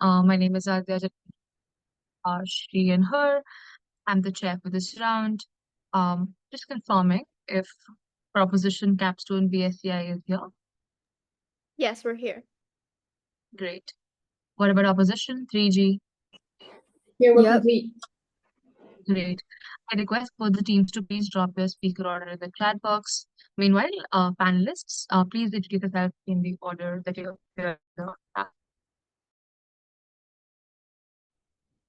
My name is Adya, she and her. I'm the chair for this round. Just confirming if proposition Capstone BSCI is here. Yes, we're here. Great. What about opposition? 3G. Here we're Yep. complete. Great. I request for the teams to please drop your speaker order in the chat box. Meanwhile, panelists, please introduce yourself in the order that you're here.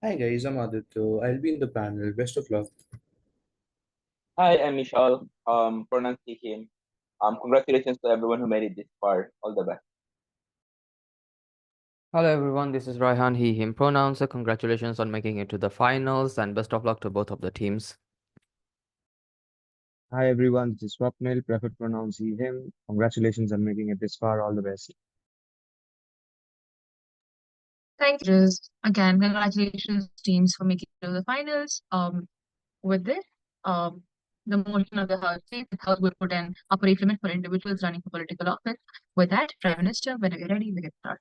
Hi guys, I'm Aditya. I'll be in the panel. Best of luck. Hi, I'm Michelle. Pronounce he, him. Congratulations to everyone who made it this far. All the best. Hello everyone, this is Raihan, he, him pronouns. So congratulations on making it to the finals and best of luck to both of the teams. Hi everyone, this is Swapnil, preferred pronouns he, him. Congratulations on making it this far, all the best. Thank you. Again, congratulations teams for making it to the finals. With this, the motion of the House says the House will put an upper age limit for individuals running for political office. With that, Prime Minister, whenever you're ready, we can start.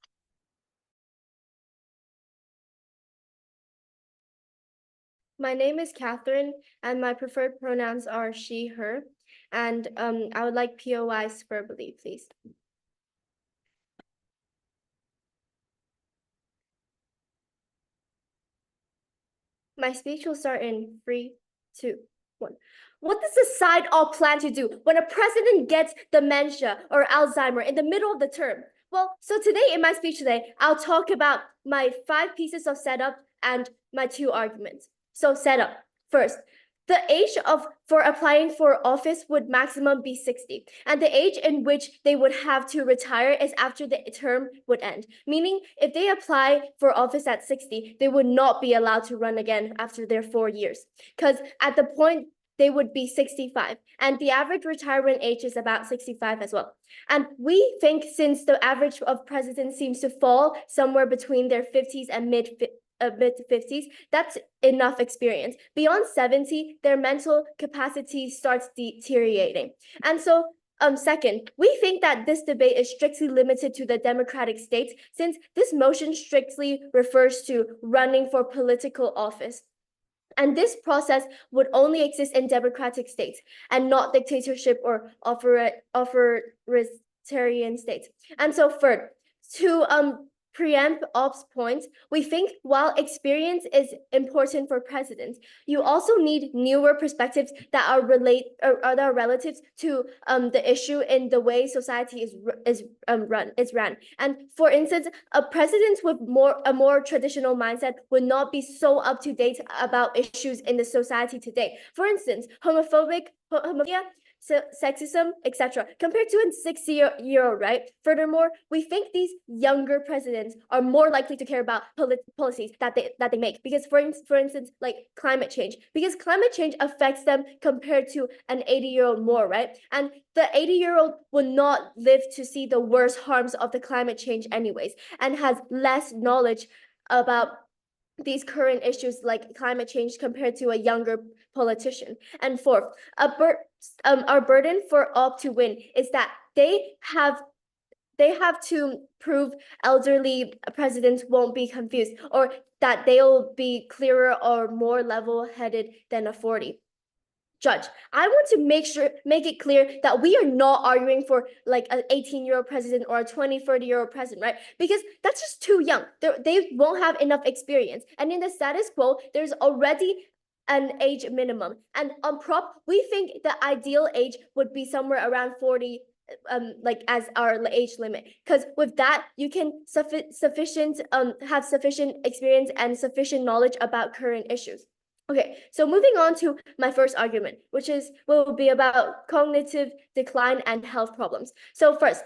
My name is Catherine, and my preferred pronouns are she, her. And I would like POIs verbally, please. My speech will start in 3, 2, 1. What does the side all plan to do when a president gets dementia or Alzheimer in the middle of the term? Well, so today in my speech today, I'll talk about my 5 pieces of setup and my 2 arguments. So setup. First, the age for applying for office would maximum be 60, and the age in which they would have to retire is after the term would end. Meaning, if they apply for office at 60, they would not be allowed to run again after their 4 years, because at the point they would be 65, and the average retirement age is about 65 as well. And we think since the average of presidents seems to fall somewhere between their 50s and mid 50s, that's enough experience. Beyond 70, their mental capacity starts deteriorating. And so second, we think that this debate is strictly limited to the democratic states, since this motion strictly refers to running for political office. And this process would only exist in democratic states and not dictatorship or authoritarian states. And so third, to preempt Ob's point, we think while experience is important for presidents, you also need newer perspectives that are relatives to the issue in the way society is ran. And for instance, a president with a more traditional mindset would not be so up to date about issues in the society today. For instance, homophobia, sexism, etc., compared to a 60-year-old, right? Furthermore, we think these younger presidents are more likely to care about policies that they make, because for instance, like climate change, because climate change affects them compared to an 80-year-old more, right? And the 80-year-old will not live to see the worst harms of the climate change anyways, and has less knowledge about these current issues like climate change compared to a younger politician. And fourth, our burden for Ob to win is that they have to prove elderly presidents won't be confused, or that they'll be clearer or more level-headed than a 40. Judge, I want to make it clear that we are not arguing for like an 18-year-old president or a 30-year-old president, right? Because that's just too young. They won't have enough experience. And in the status quo, there's already an age minimum. And on prop, we think the ideal age would be somewhere around 40, like as our age limit, because with that you can have sufficient experience and sufficient knowledge about current issues. Okay, so moving on to my first argument, which will be about cognitive decline and health problems. So first,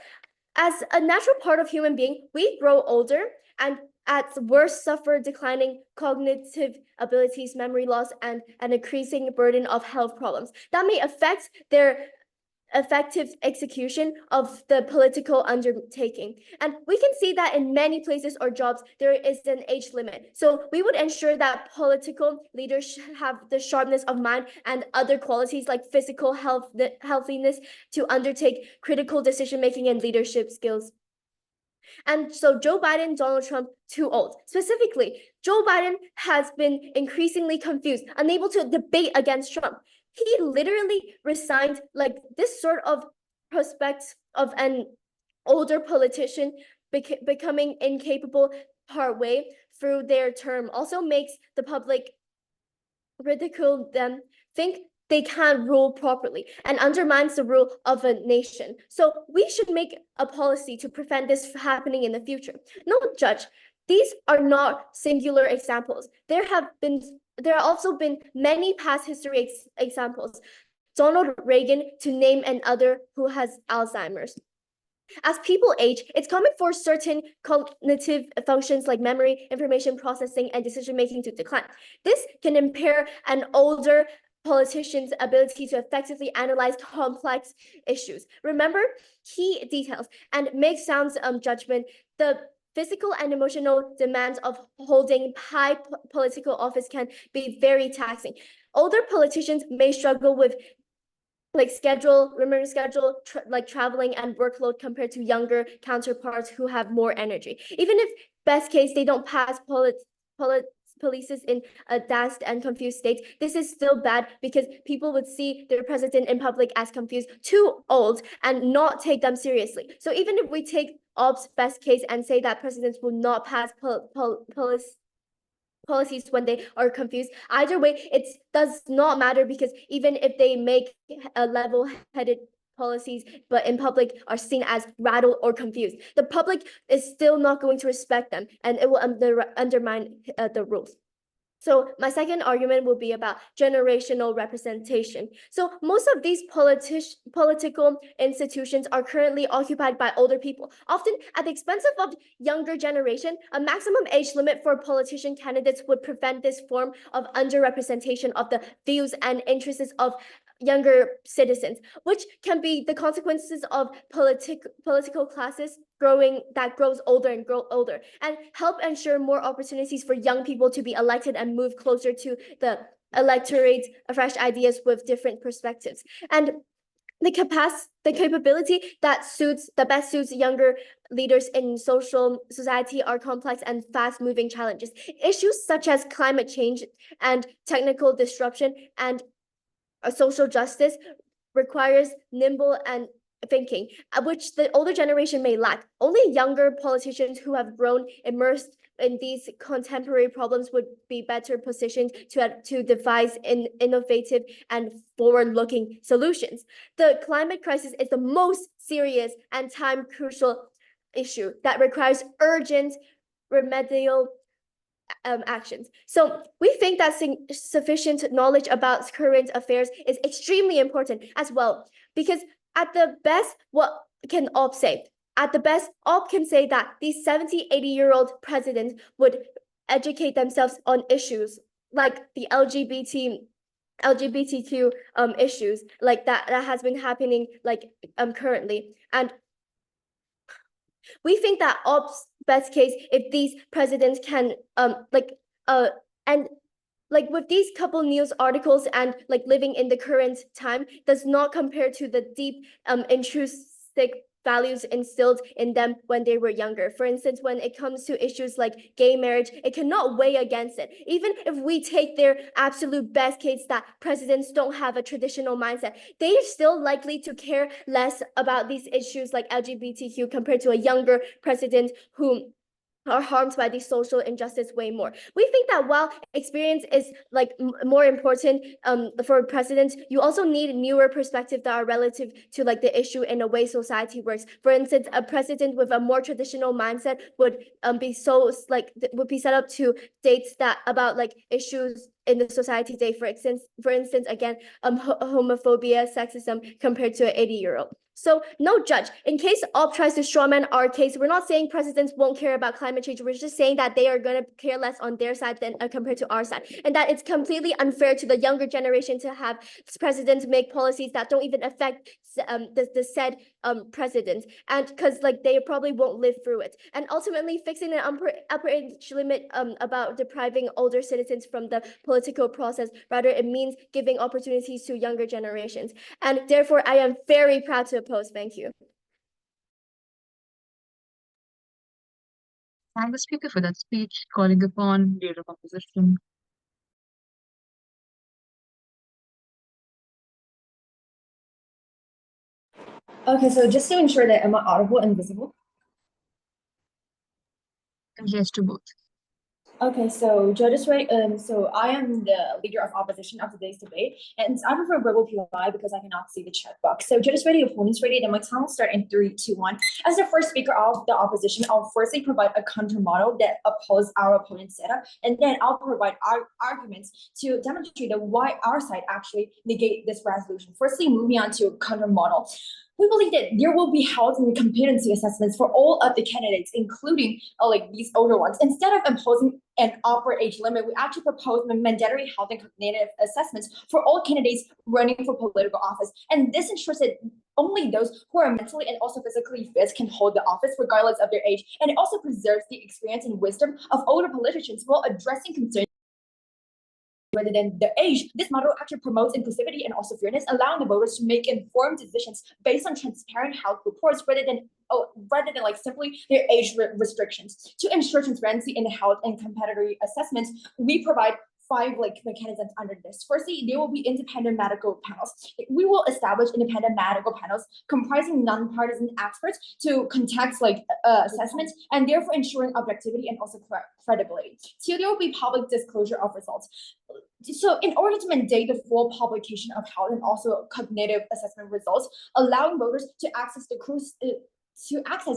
as a natural part of human being, we grow older and at worst suffer declining cognitive abilities, memory loss, and an increasing burden of health problems that may affect their effective execution of the political undertaking. And we can see that in many places or jobs, there is an age limit. So we would ensure that political leaders have the sharpness of mind and other qualities like physical healthiness to undertake critical decision-making and leadership skills. And so Joe Biden, Donald Trump, too old. Specifically, Joe Biden has been increasingly confused, unable to debate against Trump. He literally resigned. Like, this sort of prospect of an older politician becoming incapable partway through their term also makes the public ridicule them, think they can't rule properly, and undermines the rule of a nation. So we should make a policy to prevent this happening in the future. No, Judge, these are not singular examples. There have also been many past history examples. Donald Reagan, to name another, who has Alzheimer's. As people age, it's common for certain cognitive functions like memory, information processing, and decision-making to decline. This can impair an older politician's ability to effectively analyze complex issues, remember key details, and make sound judgment. The physical and emotional demands of holding high political office can be very taxing. Older politicians may struggle with traveling and workload compared to younger counterparts who have more energy. Even if best case they don't pass policies in a dazzled and confused state, this is still bad because people would see their president in public as confused, too old, and not take them seriously. So even if we take Ob's best case and say that presidents will not pass policies when they are confused, either way it does not matter, because even if they make a level-headed policies but in public are seen as rattled or confused, the public is still not going to respect them, and it will undermine the rules. So my second argument will be about generational representation. So most of these political institutions are currently occupied by older people, often at the expense of the younger generation. A maximum age limit for politician candidates would prevent this form of underrepresentation of the views and interests of younger citizens, which can be the consequences of political classes grows older and older, and help ensure more opportunities for young people to be elected and move closer to the electorate, fresh ideas with different perspectives. And the capability that best suits younger leaders in society are complex and fast-moving challenges. Issues such as climate change and technical disruption and social justice requires nimble and thinking, which the older generation may lack. Only younger politicians who have grown immersed in these contemporary problems would be better positioned to devise innovative and forward-looking solutions. The climate crisis is the most serious and time-crucial issue that requires urgent remedial actions. So we think that sufficient knowledge about current affairs is extremely important as well, because at the best, what can Ob say? At the best, Ob can say that these 70, 80-year-old presidents would educate themselves on issues like the LGBTQ issues, like that has been happening currently. And we think that Ob's best case, if these presidents can with these couple news articles and living in the current time, does not compare to the deep intrinsic values instilled in them when they were younger. For instance, when it comes to issues like gay marriage, it cannot weigh against it. Even if we take their absolute best case that presidents don't have a traditional mindset, they are still likely to care less about these issues like LGBTQ compared to a younger president who are harmed by these social injustice way more. We think that while experience is more important for presidents, you also need newer perspectives that are relative to the issue in a way society works. For instance, a president with a more traditional mindset would be set up to dates that about issues in the society today. For instance, again, homophobia, sexism compared to an 80-year-old. So no, Judge, in case Ob tries to strawman our case, we're not saying presidents won't care about climate change. We're just saying that they are going to care less on their side than compared to our side, and that it's completely unfair to the younger generation to have presidents make policies that don't even affect the said president, and because they probably won't live through it. And ultimately, fixing an upper age limit about depriving older citizens from the political process. Rather, it means giving opportunities to younger generations. And therefore, I am very proud to oppose. Thank you. Thank the speaker for that speech, calling upon leader of opposition. Okay, so just to ensure that am I audible and visible? And yes to both. Okay, so judges, right? So I am the leader of opposition of today's debate, and I prefer verbal POI because I cannot see the chat box. So judges ready, opponents ready. Then my time will start in 3, 2, 1. As the first speaker of the opposition, I'll firstly provide a counter model that opposes our opponent's setup, and then I'll provide our arguments to demonstrate that why our side actually negate this resolution. Firstly, moving on to a counter model. We believe that there will be health and competency assessments for all of the candidates, including like these older ones. Instead of imposing an upper age limit, we actually propose mandatory health and cognitive assessments for all candidates running for political office. And this ensures that only those who are mentally and also physically fit can hold the office regardless of their age. And it also preserves the experience and wisdom of older politicians while addressing concerns rather than their age. This model actually promotes inclusivity and also fairness, allowing the voters to make informed decisions based on transparent health reports rather than like simply their age restrictions. To ensure transparency in the health and competitive assessments, we provide 5 like mechanisms under this. Firstly, there will be independent medical panels. We will establish independent medical panels comprising non-partisan experts to conduct like assessments and therefore ensuring objectivity and also credibility. 2, there will be public disclosure of results. So in order to mandate the full publication of health and also cognitive assessment results, allowing voters to access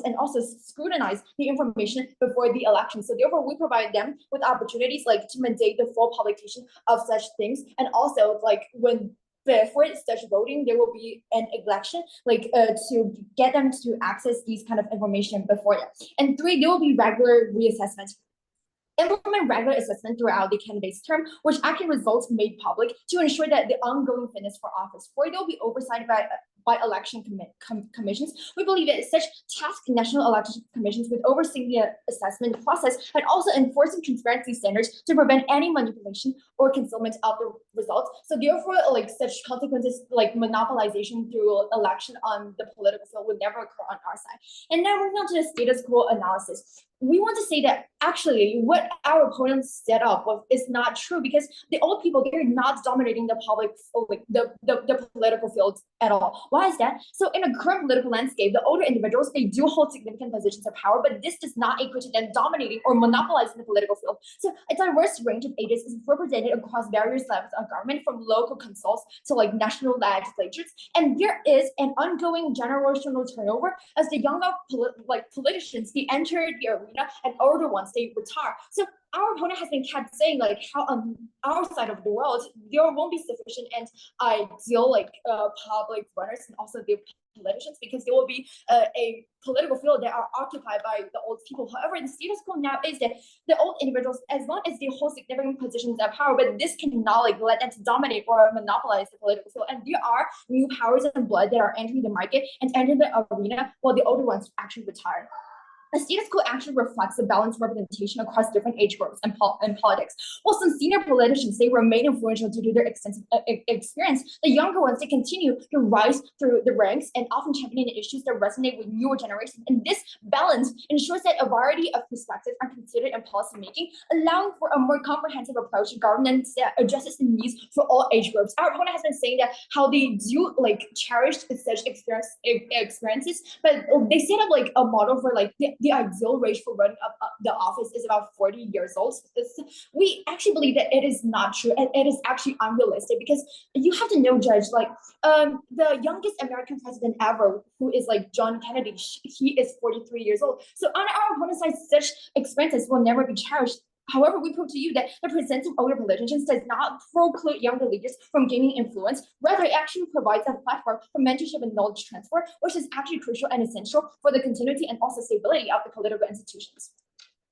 and also scrutinize the information before the election. So therefore, we provide them with opportunities like to mandate the full publication of such things, and also like when before such voting, there will be an election, like to get them to access these kind of information before it. And 3, there will be regular reassessment. Implement regular assessment throughout the candidate's term, which actually results made public to ensure that the ongoing fitness for office. 4, there will be oversight by election commissions. We believe that such task national election commissions would oversee the assessment process and also enforcing transparency standards to prevent any manipulation or concealment of the results. So therefore, like such consequences like monopolization through election on the political field would never occur on our side. And now moving on to the status quo analysis. We want to say that actually what our opponents set up is not true, because the old people, they're not dominating the public, like the political field at all. Why is that? So in a current political landscape, the older individuals, they do hold significant positions of power, but this does not equate to them dominating or monopolizing the political field. So a diverse range of ages is represented across various levels of government, from local councils to like national legislatures. And there is an ongoing generational turnover as the younger politicians, they enter the arena and older ones, they retire. So our opponent has been kept saying like how on our side of the world there won't be sufficient and ideal like public runners and also the politicians, because there will be a political field that are occupied by the old people. However, the status quo now is that the old individuals, as long as they hold significant positions of power, but this cannot like let them to dominate or monopolize the political field. And there are new powers and blood that are entering the market and entering the arena while the older ones actually retire. The status quo actually reflects a balanced representation across different age groups and politics. While some senior politicians, they remain influential due to their extensive experience, the younger ones, they continue to rise through the ranks and often championing issues that resonate with newer generations. And this balance ensures that a variety of perspectives are considered in policymaking, allowing for a more comprehensive approach to governance that addresses the needs for all age groups. Our opponent has been saying that how they do like cherish such experiences, but they set up like a model for like the ideal range for running up the office is about 40 years old. We actually believe that it is not true, and it is actually unrealistic, because you have to know, Judge, like the youngest American president ever, who is like John Kennedy, he is 43 years old. So on our opponent's side, such experiences will never be cherished. However, we prove to you that the presence of older politicians does not preclude younger leaders from gaining influence. Rather, it actually provides a platform for mentorship and knowledge transfer, which is actually crucial and essential for the continuity and also stability of the political institutions.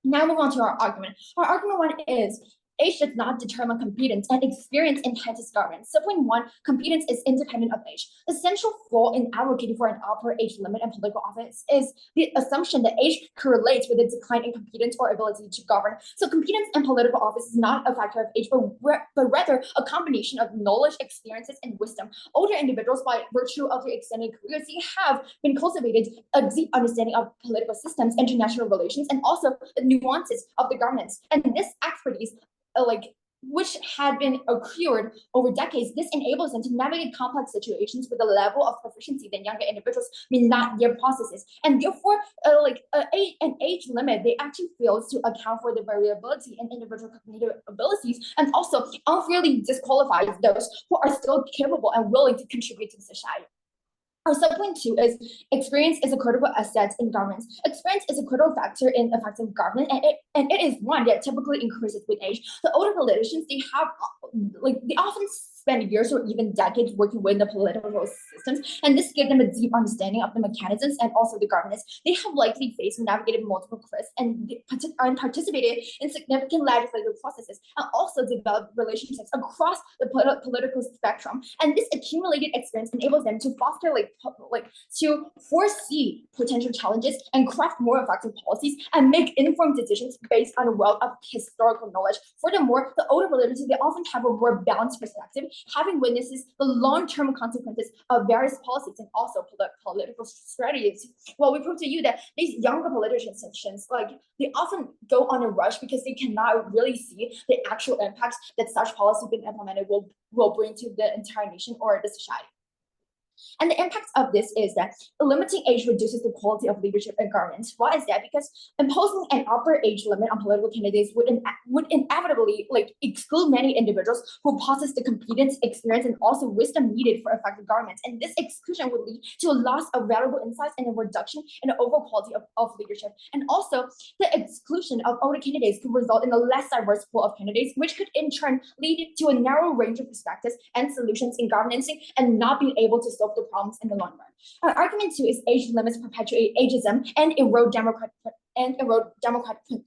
Now move on to our argument. Our argument 1 is Age does not determine competence, and experience enhances governance. So point one, competence is independent of age. The central flaw in advocating for an upper age limit in political office is the assumption that age correlates with a decline in competence or ability to govern. So competence in political office is not a factor of age, but rather a combination of knowledge, experiences, and wisdom. Older individuals, by virtue of their extended careers, they have been cultivated a deep understanding of political systems, international relations, and also the nuances of the governance. And this expertise, which had been accrued over decades, this enables them to navigate complex situations with a level of proficiency that younger individuals may not yet possess. And therefore, an age limit, they actually fails to account for the variability in individual cognitive abilities, and also unfairly disqualifies those who are still capable and willing to contribute to the society. Our subpoint two is experience is a critical asset in governance. Experience is a critical factor in effective government, and it is one that typically increases with age. The older politicians, they often spend years or even decades working with the political systems, and this gives them a deep understanding of the mechanisms and also the governance. They have likely faced and navigated multiple crises and participated in significant legislative processes, and also developed relationships across the political spectrum. And this accumulated experience enables them to foster to foresee potential challenges and craft more effective policies and make informed decisions based on a wealth of historical knowledge. Furthermore, the older politicians, they often have a more balanced perspective, having witnesses the long-term consequences of various policies and also political strategies. Well, we prove to you that these younger politicians, they often go on a rush because they cannot really see the actual impacts that such policy being implemented will bring to the entire nation or the society. And the impact of this is that limiting age reduces the quality of leadership and governance. Why is that? Because imposing an upper age limit on political candidates would inevitably exclude many individuals who possess the competence, experience, and also wisdom needed for effective governance. And this exclusion would lead to a loss of valuable insights and a reduction in the overall quality of leadership. And also, the exclusion of older candidates could result in a less diverse pool of candidates, which could in turn lead to a narrow range of perspectives and solutions in governancing and not being able to solve the problems in the long run. Argument two is age limits perpetuate ageism and erode democratic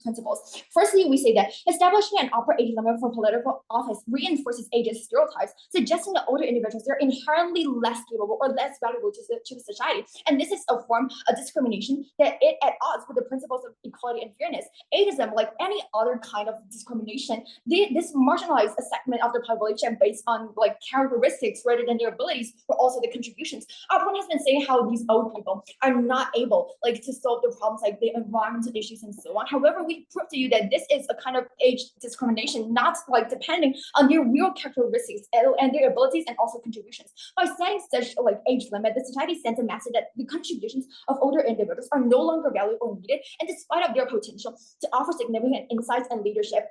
principles. Firstly, we say that establishing an upper age limit for political office reinforces ageist stereotypes, suggesting that older individuals are inherently less capable or less valuable to society. And this is a form of discrimination that is at odds with the principles of equality and fairness. Ageism, like any other kind of discrimination, this marginalizes a segment of the population based on characteristics rather than their abilities, but also the contributions. Our point has been saying how these old people are not able to solve the problems like the environmental issues and so on. However, we prove to you that this is a kind of age discrimination, not depending on their real characteristics and their abilities and also contributions. By setting such age limit, the society sends a message that the contributions of older individuals are no longer valued or needed, and despite of their potential to offer significant insights and leadership.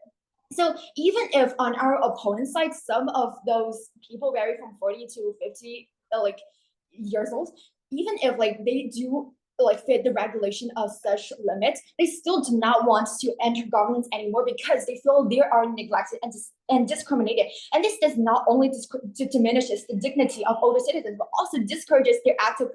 So even if on our opponent's side, some of those people vary from 40 to 50 years old, even if they do fit the regulation of such limits, they still do not want to enter governance anymore because they feel they are neglected and discriminated. And this does not only diminishes the dignity of older citizens, but also discourages their active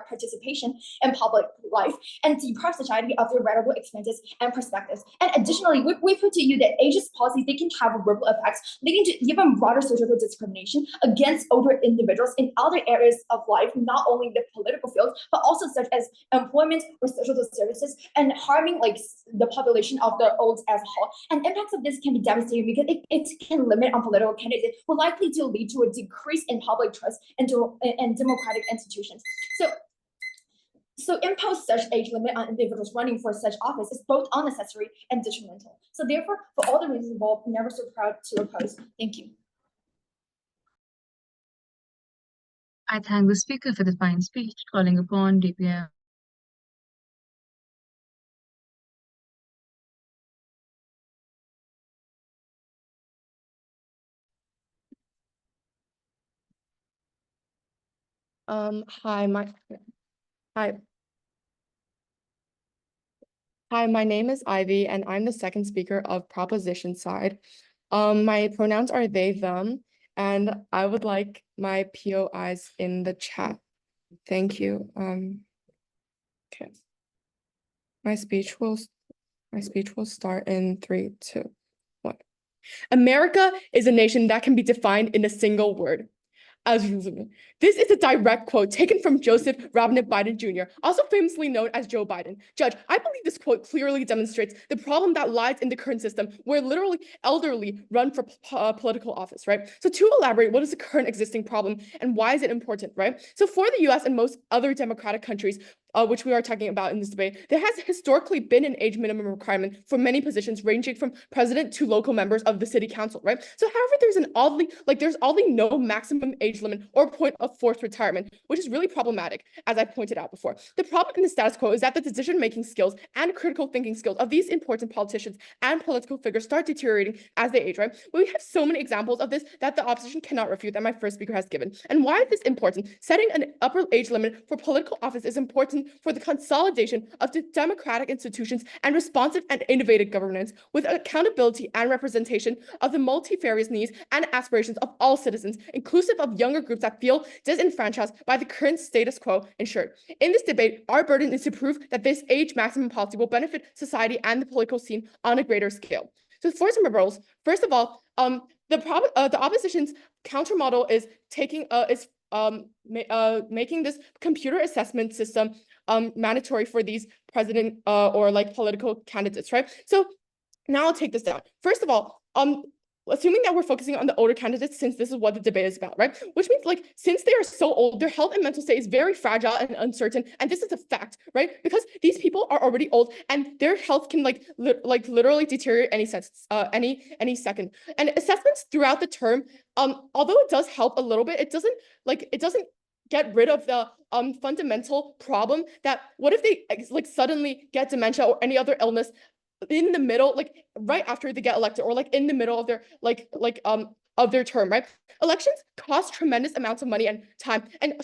participation in public life and deprives society of their valuable experiences and perspectives. And additionally, we put to you that ageist policies, they can have ripple effects, leading to even broader social discrimination against older individuals in other areas of life, not only the political field, but also such as employment or social services, and harming the population of the old as a whole. And impacts of this can be devastating because it can limit on political candidates, will likely to lead to a decrease in public trust in democratic institutions. So impose such age limit on individuals running for such office is both unnecessary and detrimental. So therefore, for all the reasons involved, I'm never so proud to oppose. Thank you. I thank the speaker for the fine speech, calling upon DPM. Hi, my name is Ivy, and I'm the second speaker of proposition side. My pronouns are they, them, and I would like my POIs in the chat. Thank you. Okay. My speech will start in 3, 2, 1. America is a nation that can be defined in a single word. As this is a direct quote taken from Joseph Robinette Biden Jr., also famously known as Joe Biden. Judge, I believe this quote clearly demonstrates the problem that lies in the current system where literally elderly run for political office, right? So to elaborate, what is the current existing problem and why is it important, right? So for the US and most other democratic countries, which we are talking about in this debate, there has historically been an age minimum requirement for many positions ranging from president to local members of the city council, right? So however, there's oddly no maximum age limit or point of forced retirement, which is really problematic, as I pointed out before. The problem in the status quo is that the decision-making skills and critical thinking skills of these important politicians and political figures start deteriorating as they age, right? But we have so many examples of this that the opposition cannot refute that my first speaker has given. And why is this important? Setting an upper age limit for political office is important for the consolidation of the democratic institutions and responsive and innovative governance with accountability and representation of the multifarious needs and aspirations of all citizens, inclusive of younger groups that feel disenfranchised by the current status quo ensured. In this debate, our burden is to prove that this age maximum policy will benefit society and the political scene on a greater scale. So for some liberals, first of all, the opposition's counter model is making this computer assessment system mandatory for these president or like political candidates, right? So now I'll take this down. First of all, assuming that we're focusing on the older candidates, since this is what the debate is about, right? Which means like, since they are so old, their health and mental state is very fragile and uncertain. And this is a fact, right? Because these people are already old and their health can literally deteriorate any second. And assessments throughout the term, although it does help a little bit, it doesn't get rid of the fundamental problem that what if they suddenly get dementia or any other illness in the middle, right after they get elected, or in the middle of their of their term, right? Elections cost tremendous amounts of money and time, and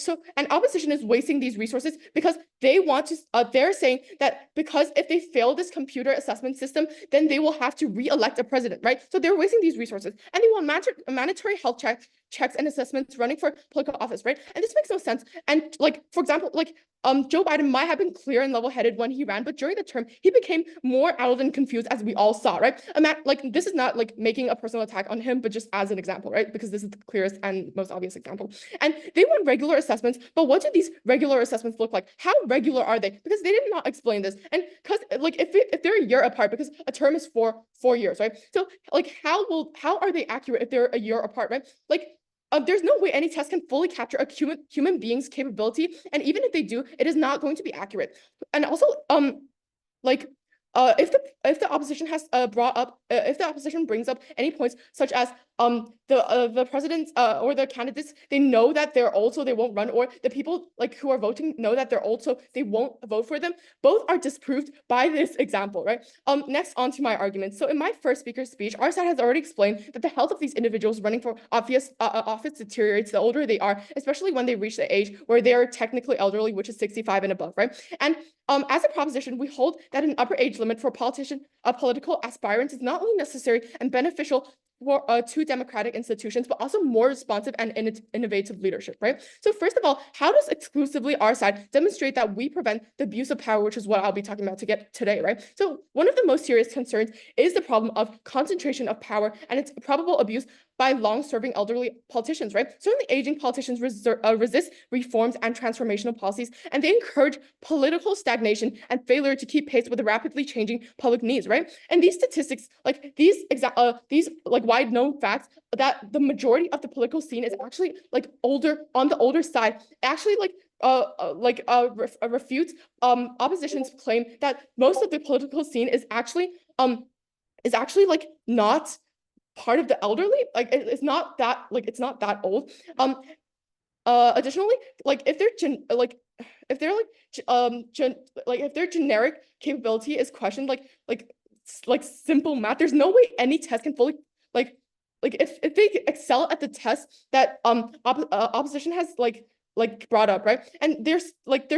opposition is wasting these resources because they want to. They're saying that because if they fail this computer assessment system, then they will have to re-elect a president, right? So they're wasting these resources, and they want mandatory health checks and assessments running for political office, right? And this makes no sense. And for example, Joe Biden might have been clear and level-headed when he ran, but during the term, he became more addled and confused, as we all saw, right? This is not making a personal attack on him, but just as an example, right? Because this is the clearest and most obvious example. And they want regular assessments, but what do these regular assessments look like? How regular are they? Because they did not explain this. And because if they're a year apart, because a term is 4 years, right? So how are they accurate if they're a year apart, right? There's no way any test can fully capture a human being's capability, and even if they do, it is not going to be accurate. And also, if the opposition has if the opposition brings up any points such as the presidents or the candidates, they know that they're old, so they won't run, or the people who are voting know that they're old, so they won't vote for them. Both are disproved by this example, right? Next, on to my arguments. So in my first speaker's speech, our side has already explained that the health of these individuals running for office deteriorates the older they are, especially when they reach the age where they are technically elderly, which is 65 and above, right? And as a proposition, we hold that an upper age limit for political aspirants is not only necessary and beneficial to democratic institutions, but also more responsive and innovative leadership, right? So first of all, how does exclusively our side demonstrate that we prevent the abuse of power, which is what I'll be talking about today, right? So one of the most serious concerns is the problem of concentration of power and its probable abuse by long-serving elderly politicians, right? Certainly aging politicians resist reforms and transformational policies, and they encourage political stagnation and failure to keep pace with the rapidly changing public needs, right? And these statistics, these wide-known facts that the majority of the political scene is actually older, on the older side, actually refutes opposition's claim that most of the political scene is actually not part of the elderly. It's not that old. Additionally, if their generic capability is questioned, simple math, there's no way any test can fully if they excel at the test that opposition has brought up, right? And they're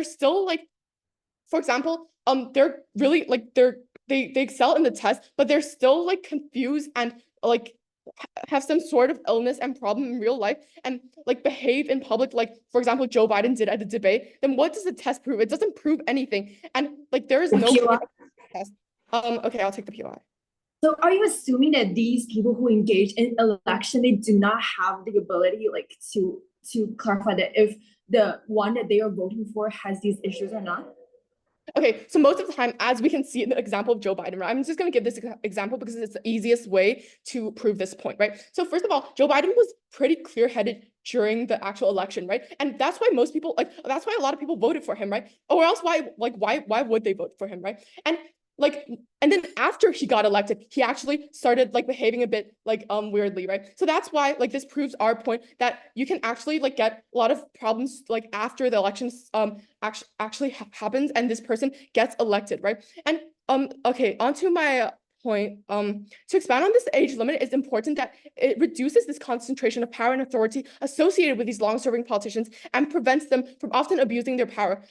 still for example, they're really they excel in the test, but they're still confused and have some sort of illness and problem in real life and behave in public for example Joe Biden did at the debate, then what does the test prove? It doesn't prove anything. And there is no test. Okay, I'll take the POI. So are you assuming that these people who engage in election, they do not have the ability like to clarify that if the one that they are voting for has these issues or not? Okay, so most of the time, as we can see in the example of Joe Biden, right? I'm just going to give this example because it's the easiest way to prove this point, right? So first of all, Joe Biden was pretty clear-headed during the actual election, right? And that's why most people, like, that's why a lot of people voted for him, right? Or else why would they vote for him, right? And then after he got elected, he actually started like behaving a bit like weirdly, right? So that's why like this proves our point that you can actually like get a lot of problems like after the elections actually happens and this person gets elected, right? And okay, onto my point. To expand on this age limit, it's important that it reduces this concentration of power and authority associated with these long-serving politicians and prevents them from often abusing their power.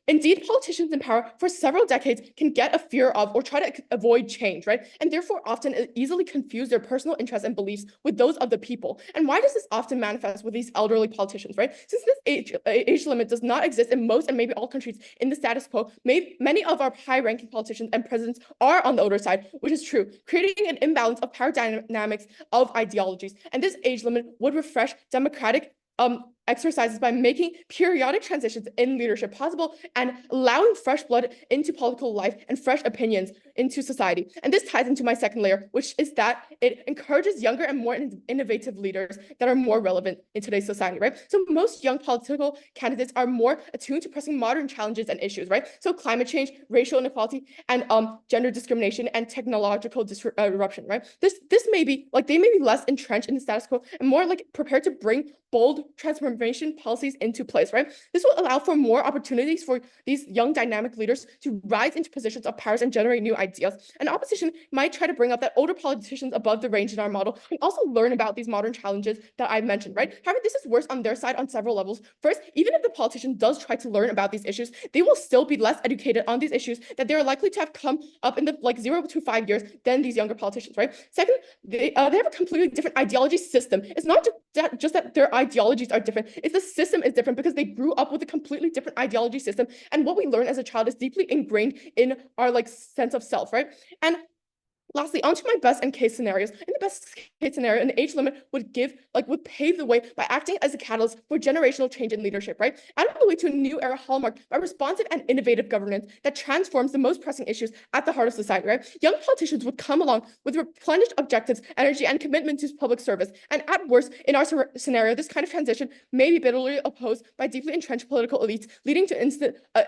Indeed, politicians in power for several decades can get a fear of or try to avoid change, right? And therefore often easily confuse their personal interests and beliefs with those of the people. And why does this often manifest with these elderly politicians, right? Since this age limit does not exist in most and maybe all countries in the status quo, many of our high-ranking politicians and presidents are on the older side, which is true, creating an imbalance of power dynamics of ideologies. And this age limit would refresh democratic exercises by making periodic transitions in leadership possible and allowing fresh blood into political life and fresh opinions into society. And this ties into my second layer, which is that it encourages younger and more innovative leaders that are more relevant in today's society, right? So most young political candidates are more attuned to pressing modern challenges and issues, right? So climate change, racial inequality, and gender discrimination and technological disruption, right? This may be like they may be less entrenched in the status quo and more like prepared to bring bold transformation policies into place, right? This will allow for more opportunities for these young dynamic leaders to rise into positions of power and generate new ideas. And opposition might try to bring up that older politicians above the range in our model can also learn about these modern challenges that I mentioned, right? However, this is worse on their side on several levels. First, even if the politician does try to learn about these issues, they will still be less educated on these issues that they are likely to have come up in the like 0 to 5 years than these younger politicians, right? Second, they have a completely different ideology system. It's not just that their ideologies are different. It's the system is different because they grew up with a completely different ideology system. And what we learn as a child is deeply ingrained in our like sense of self, right? And lastly, onto my best and case scenarios. In the best case scenario, an age limit would pave the way by acting as a catalyst for generational change in leadership, right? Adding the way to a new era hallmarked by responsive and innovative governance that transforms the most pressing issues at the heart of society, right? Young politicians would come along with replenished objectives, energy, and commitment to public service. And at worst, in our scenario, this kind of transition may be bitterly opposed by deeply entrenched political elites, leading to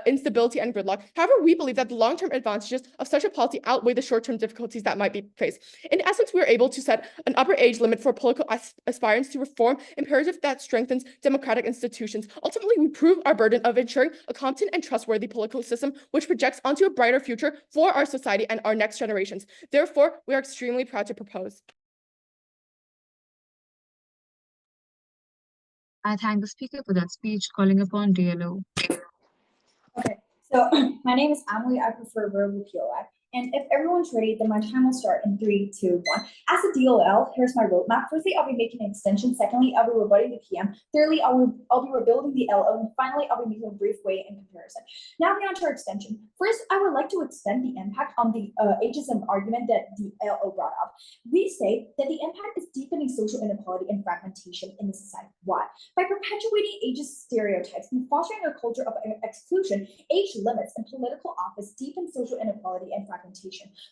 instability and gridlock. However, we believe that the long-term advantages of such a policy outweigh the short-term difficulties that might be faced. In essence, we are able to set an upper age limit for political aspirants to reform imperative that strengthens democratic institutions. Ultimately, we prove our burden of ensuring a competent and trustworthy political system which projects onto a brighter future for our society and our next generations. Therefore, we are extremely proud to propose. I thank the speaker for that speech, calling upon DLO. Okay, so my name is Emily. I prefer verbal POI. And if everyone's ready, then my time will start in 3, 2, 1. As a DLL, here's my roadmap. Firstly, I'll be making an extension. Secondly, I'll be rebutting the PM. Thirdly, I'll be rebuilding the LO. And finally, I'll be making a brief way in comparison. Now on to our extension. First, I would like to extend the impact on the ageism argument that the LO brought up. We say that the impact is deepening social inequality and fragmentation in the society. Why? By perpetuating ageist stereotypes and fostering a culture of exclusion, age limits in political office deepen social inequality and fragmentation.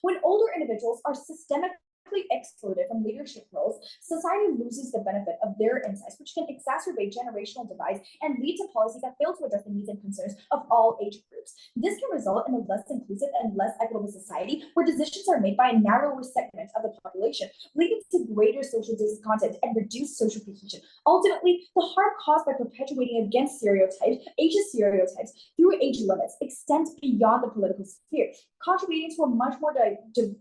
When older individuals are systemically excluded from leadership roles, society loses the benefit of their insights, which can exacerbate generational divides and lead to policies that fail to address the needs and concerns of all age groups. This can result in a less inclusive and less equitable society where decisions are made by a narrower segment of the population, leading to greater social discontent and reduced social cohesion. Ultimately, the harm caused by perpetuating against stereotypes, ageist stereotypes through age limits extends beyond the political sphere, contributing to a much more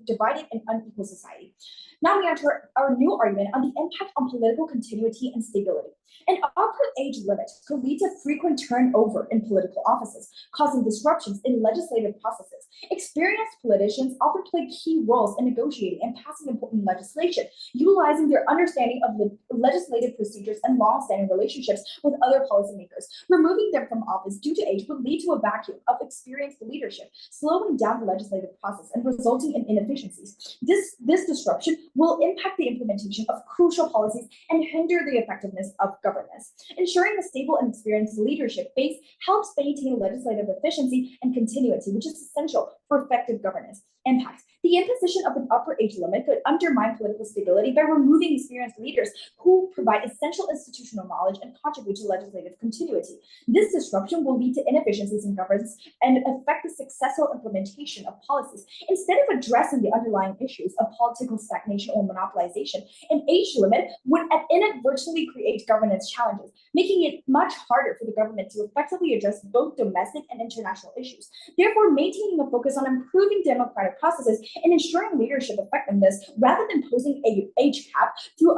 divided and unequal society. Now we enter our new argument on the impact on political continuity and stability. An upper age limit could lead to frequent turnover in political offices, causing disruptions in legislative processes. Experienced politicians often play key roles in negotiating and passing important legislation, utilizing their understanding of the legislative procedures and long-standing relationships with other policymakers. Removing them from office due to age would lead to a vacuum of experienced leadership, slowing down the legislative process and resulting in inefficiencies. This disruption will impact the implementation of crucial policies and hinder the effectiveness of governance. Ensuring a stable and experienced leadership base helps maintain legislative efficiency and continuity, which is essential for effective governance. Impact. The imposition of an upper age limit could undermine political stability by removing experienced leaders who provide essential institutional knowledge and contribute to legislative continuity. This disruption will lead to inefficiencies in governance and affect the successful implementation of policies. Instead of addressing the underlying issues of political stagnation or monopolization, an age limit would inadvertently create governance challenges, making it much harder for the government to effectively address both domestic and international issues. Therefore, maintaining a focus on improving democratic processes and ensuring leadership effectiveness rather than posing an age cap through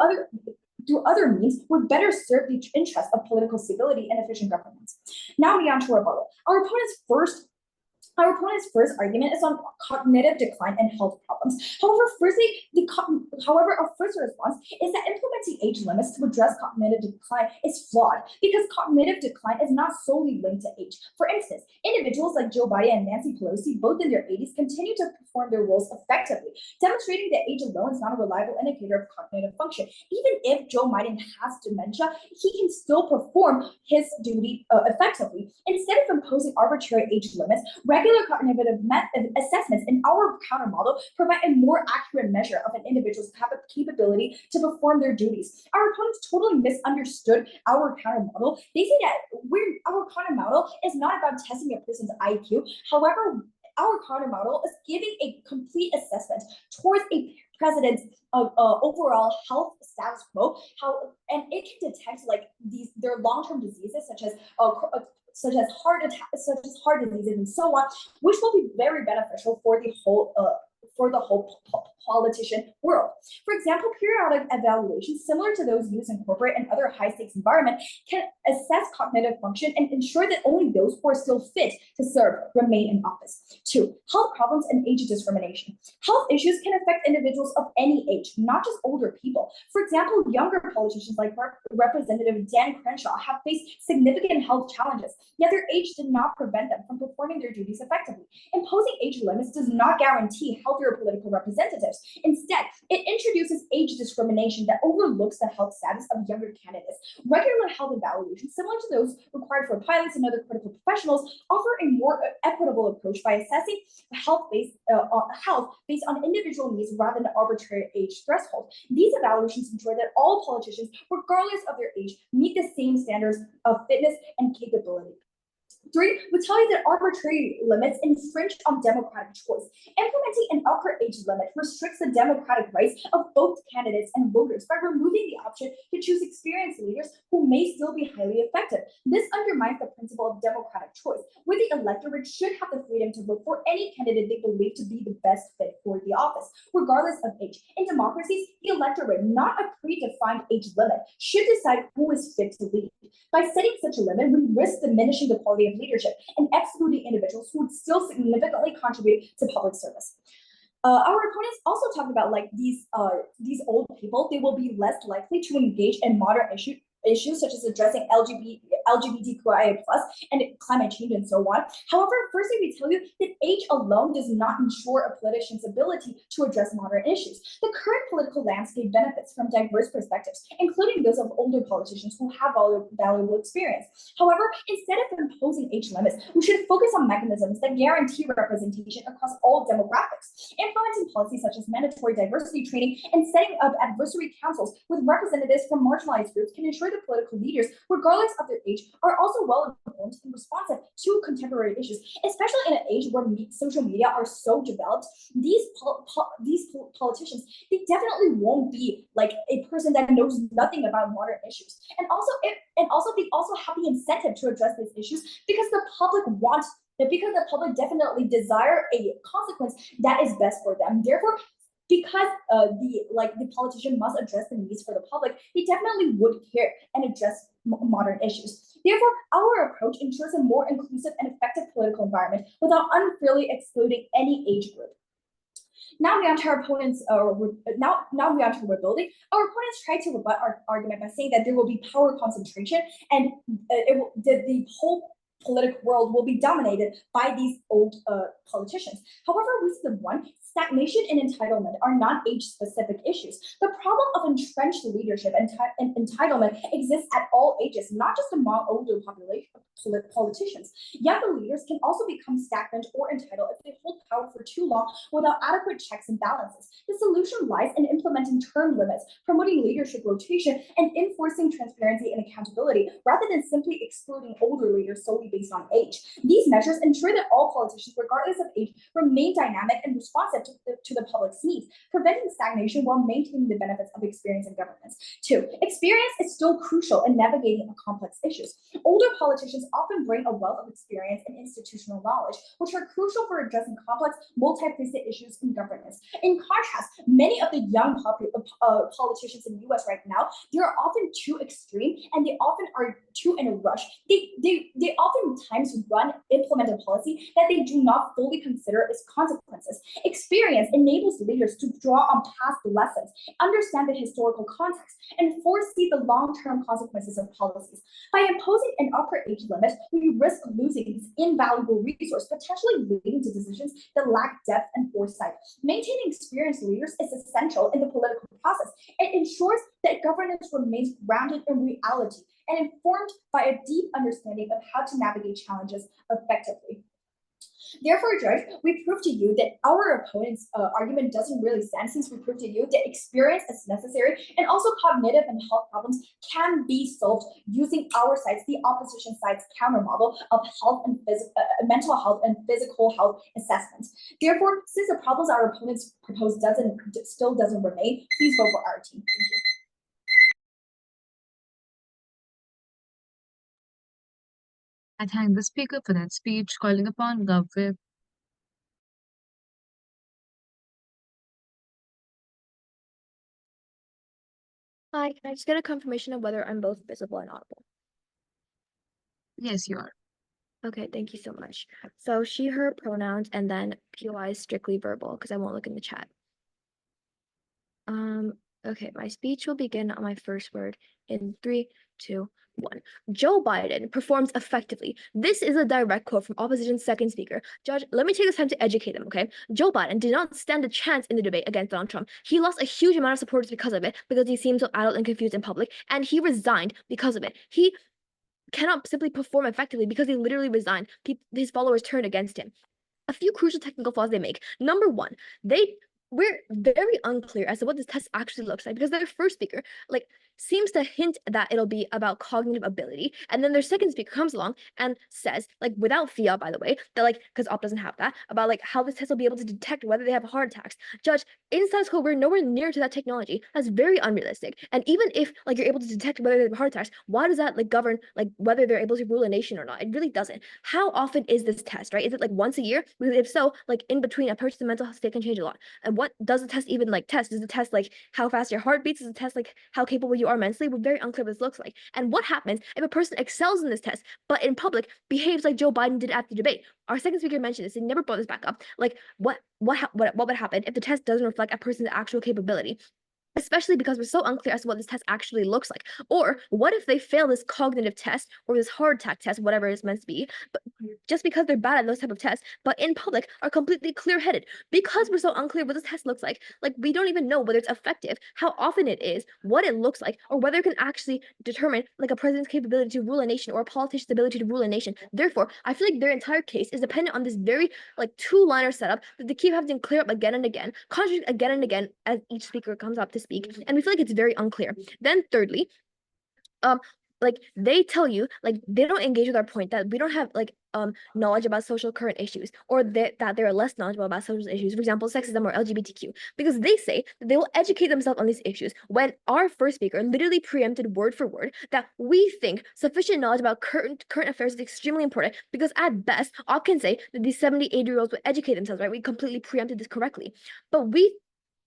other means would better serve the interests of political stability and efficient governance. Now we on to rebuttal. Our opponent's first argument is on cognitive decline and health problems. However, our first response is that implementing age limits to address cognitive decline is flawed because cognitive decline is not solely linked to age. For instance, individuals like Joe Biden and Nancy Pelosi, both in their 80s, continue to perform their roles effectively, demonstrating that age alone is not a reliable indicator of cognitive function. Even if Joe Biden has dementia, he can still perform his duty effectively. Instead of imposing arbitrary age limits, regular cognitive assessments in our counter model provide a more accurate measure of an individual's capability to perform their duties. Our opponents totally misunderstood our counter model. They say that our counter model is not about testing a person's IQ. However, our counter model is giving a complete assessment towards a president's overall health status quo, and it can detect like their long-term diseases such as heart diseases and so on, which will be very beneficial for the whole politician world. For example, periodic evaluations similar to those used in corporate and other high-stakes environments can assess cognitive function and ensure that only those who are still fit to serve remain in office. 2. Health problems and age discrimination. Health issues can affect individuals of any age, not just older people. For example, younger politicians like Representative Dan Crenshaw have faced significant health challenges, yet their age did not prevent them from performing their duties effectively. Imposing age limits does not guarantee healthier political representatives. Instead, it introduces age discrimination that overlooks the health status of younger candidates. Regular health evaluations, similar to those required for pilots and other critical professionals, offer a more equitable approach by assessing health based on individual needs rather than arbitrary age threshold. These evaluations ensure that all politicians, regardless of their age, meet the same standards of fitness and capability. 3, we tell you that arbitrary limits infringe on democratic choice. Implementing an upper age limit restricts the democratic rights of both candidates and voters by removing the option to choose experienced leaders who may still be highly effective. This undermines the principle of democratic choice, where the electorate should have the freedom to vote for any candidate they believe to be the best fit for the office, regardless of age. In democracies, the electorate, not a predefined age limit, should decide who is fit to lead. By setting such a limit, we risk diminishing the quality of leadership and excluding individuals who would still significantly contribute to public service. Our opponents also talked about like these old people. They will be less likely to engage in modern issues such as addressing LGBTQIA+ and climate change and so on. However, firstly, we tell you that age alone does not ensure a politician's ability to address modern issues. The current political landscape benefits from diverse perspectives, including those of older politicians who have valuable experience. However, instead of imposing age limits, we should focus on mechanisms that guarantee representation across all demographics. Implementing policies such as mandatory diversity training and setting up advisory councils with representatives from marginalized groups can ensure that political leaders, regardless of their age, are also well informed and responsive to contemporary issues, especially in an age where social media are so developed. These politicians, they definitely won't be like a person that knows nothing about modern issues. And also they also have the incentive to address these issues because the public definitely desire a consequence that is best for them. Therefore, because the politician must address the needs for the public, they definitely would care and address modern issues. Therefore, our approach ensures a more inclusive and effective political environment without unfairly excluding any age group. Now we on to our opponents. Now we on to rebuilding. Our opponents try to rebut our argument by saying that there will be power concentration and the whole political world will be dominated by these old politicians. However, reason one, stagnation and entitlement are not age-specific issues. The problem of entrenched leadership and entitlement exists at all ages, not just among older politicians. Younger leaders can also become stagnant or entitled if they hold power for too long without adequate checks and balances. The solution lies in implementing term limits, promoting leadership rotation, and enforcing transparency and accountability, rather than simply excluding older leaders solely based on age. These measures ensure that all politicians, regardless of age, remain dynamic and responsive to the public's needs, preventing stagnation while maintaining the benefits of experience in governance. 2, experience is still crucial in navigating complex issues. Older politicians often bring a wealth of experience and institutional knowledge, which are crucial for addressing complex, multifaceted issues in governance. In contrast, many of the young politicians in the US right now, they're often too extreme and they often are too in a rush. They oftentimes implement a policy that they do not fully consider its consequences. Experience enables leaders to draw on past lessons, understand the historical context, and foresee the long-term consequences of policies. By imposing an upper age limit, we risk losing this invaluable resource, potentially leading to decisions that lack depth and foresight. Maintaining experienced leaders is essential in the political process. It ensures that governance remains grounded in reality and informed by a deep understanding of how to navigate challenges effectively. Therefore, Judge, we prove to you that our opponent's argument doesn't really stand, since we prove to you that experience is necessary and also cognitive and health problems can be solved using our side's, the opposition side's counter model of health and mental health and physical health assessments. Therefore, since the problems our opponents propose still doesn't remain, please vote for our team. Thank you. I thank the speaker for that speech, calling upon Gov. Hi, can I just get a confirmation of whether I'm both visible and audible? Yes, you are. Okay, thank you so much. So she, her pronouns, and then POI is strictly verbal because I won't look in the chat. Okay, my speech will begin on my first word in 3, 2, 1. Joe Biden performs effectively. This is a direct quote from opposition's second speaker. Judge, let me take this time to educate them, okay? Joe Biden did not stand a chance in the debate against Donald Trump. He lost a huge amount of supporters because of it, because he seemed so adult and confused in public, and he resigned because of it. He cannot simply perform effectively because he literally resigned. His followers turned against him. A few crucial technical flaws they make. Number one, we're very unclear as to what this test actually looks like, because their first speaker seems to hint that it'll be about cognitive ability, and then their second speaker comes along and says, without FIA, by the way, that because OP doesn't have that, about how this test will be able to detect whether they have heart attacks. Judge, in status quo, we're nowhere near to that technology. That's very unrealistic. And even if you're able to detect whether they have heart attacks, why does that govern whether they're able to rule a nation or not? It really doesn't. How often is this test, right? Is it once a year? Because if so, in between, a person's mental state can change a lot. And what does the test even test? Does it test how fast your heart beats? Does it test how capable you are mentally? We're very unclear what this looks like. And what happens if a person excels in this test, but in public behaves like Joe Biden did at the debate? Our second speaker mentioned this. He never brought this back up. What would happen if the test doesn't reflect a person's actual capability? Especially because we're so unclear as to what this test actually looks like. Or what if they fail this cognitive test or this heart attack test, whatever it's meant to be, but just because they're bad at those type of tests, but in public are completely clear-headed? Because we're so unclear what this test looks like we don't even know whether it's effective, how often it is, what it looks like, or whether it can actually determine a president's capability to rule a nation or a politician's ability to rule a nation. Therefore, I feel their entire case is dependent on this very two-liner setup that they keep having to clear up again and again, contradict again and again as each speaker comes up to speak, and we feel it's very unclear. Then thirdly, they tell you they don't engage with our point that we don't have knowledge about social current issues, or that they're less knowledgeable about social issues, for example, sexism or LGBTQ, because they say that they will educate themselves on these issues, when our first speaker literally preempted word for word that we think sufficient knowledge about current affairs is extremely important, because at best, I can say that these 70, 80-year-olds will educate themselves, right? We completely preempted this correctly. But we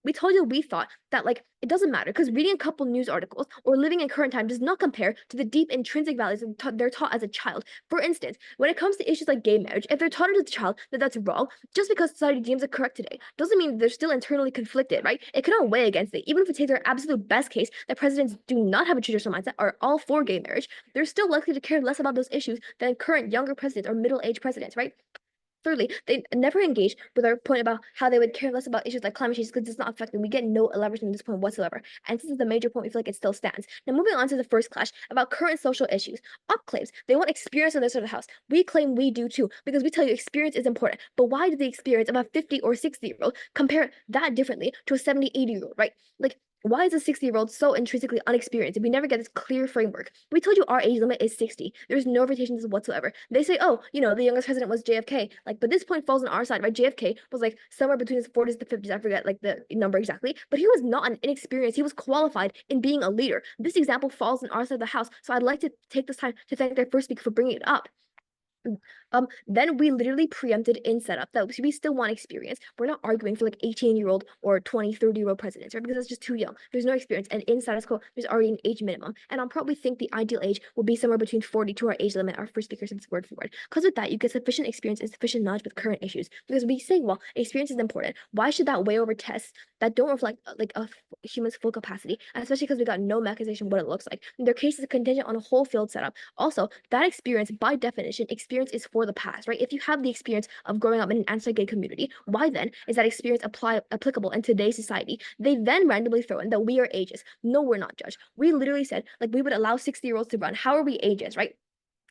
We told you we thought that like it doesn't matter because reading a couple news articles or living in current time does not compare to the deep intrinsic values they're taught as a child. For instance, when it comes to issues like gay marriage, if they're taught as a child that that's wrong, just because society deems it correct today, doesn't mean they're still internally conflicted, right? It cannot weigh against it. Even if we take their absolute best case that presidents do not have a traditional mindset, are all for gay marriage, they're still likely to care less about those issues than current younger presidents or middle-aged presidents, right? Thirdly, they never engage with our point about how they would care less about issues like climate change because it's not affecting. We get no elaboration on this point whatsoever. And this is the major point, we feel like it still stands. Now, moving on to the first clash about current social issues. UP claims they want experience on their side of the house. We claim we do too, because we tell you experience is important. But why did the experience of a 50 or 60-year-old compare that differently to a 70, 80-year-old, right? Like, why is a 60-year-old so intrinsically unexperienced? We never get this clear framework. We told you our age limit is 60. There's no rotations whatsoever. They say, oh, you know, the youngest president was JFK. Like, but this point falls on our side, right? JFK was like somewhere between his 40s to 50s. I forget like the number exactly. But he was not an inexperienced. He was qualified in being a leader. This example falls on our side of the house. So I'd like to take this time to thank their first speaker for bringing it up. Then we literally preempted in setup that we still want experience. We're not arguing for like 18-year-old or 20, 30-year-old presidents, right? Because that's just too young. There's no experience. And in status quo, there's already an age minimum. And I'll probably think the ideal age will be somewhere between 40 to our age limit. Our first speaker said this word for word. Because with that, you get sufficient experience and sufficient knowledge with current issues. Because we say, well, experience is important. Why should that weigh over tests that don't reflect like a human's full capacity? And especially because we got no mechanization what it looks like. Their case is contingent on a whole field setup. Also, that experience, by definition, experience is for the past, right? If you have the experience of growing up in an anti-gay community, why then is that experience applicable in today's society? They then randomly throw in that we are ageist. No, we're not, Judge. We literally said like we would allow 60-year-olds to run. How are we ageist, right?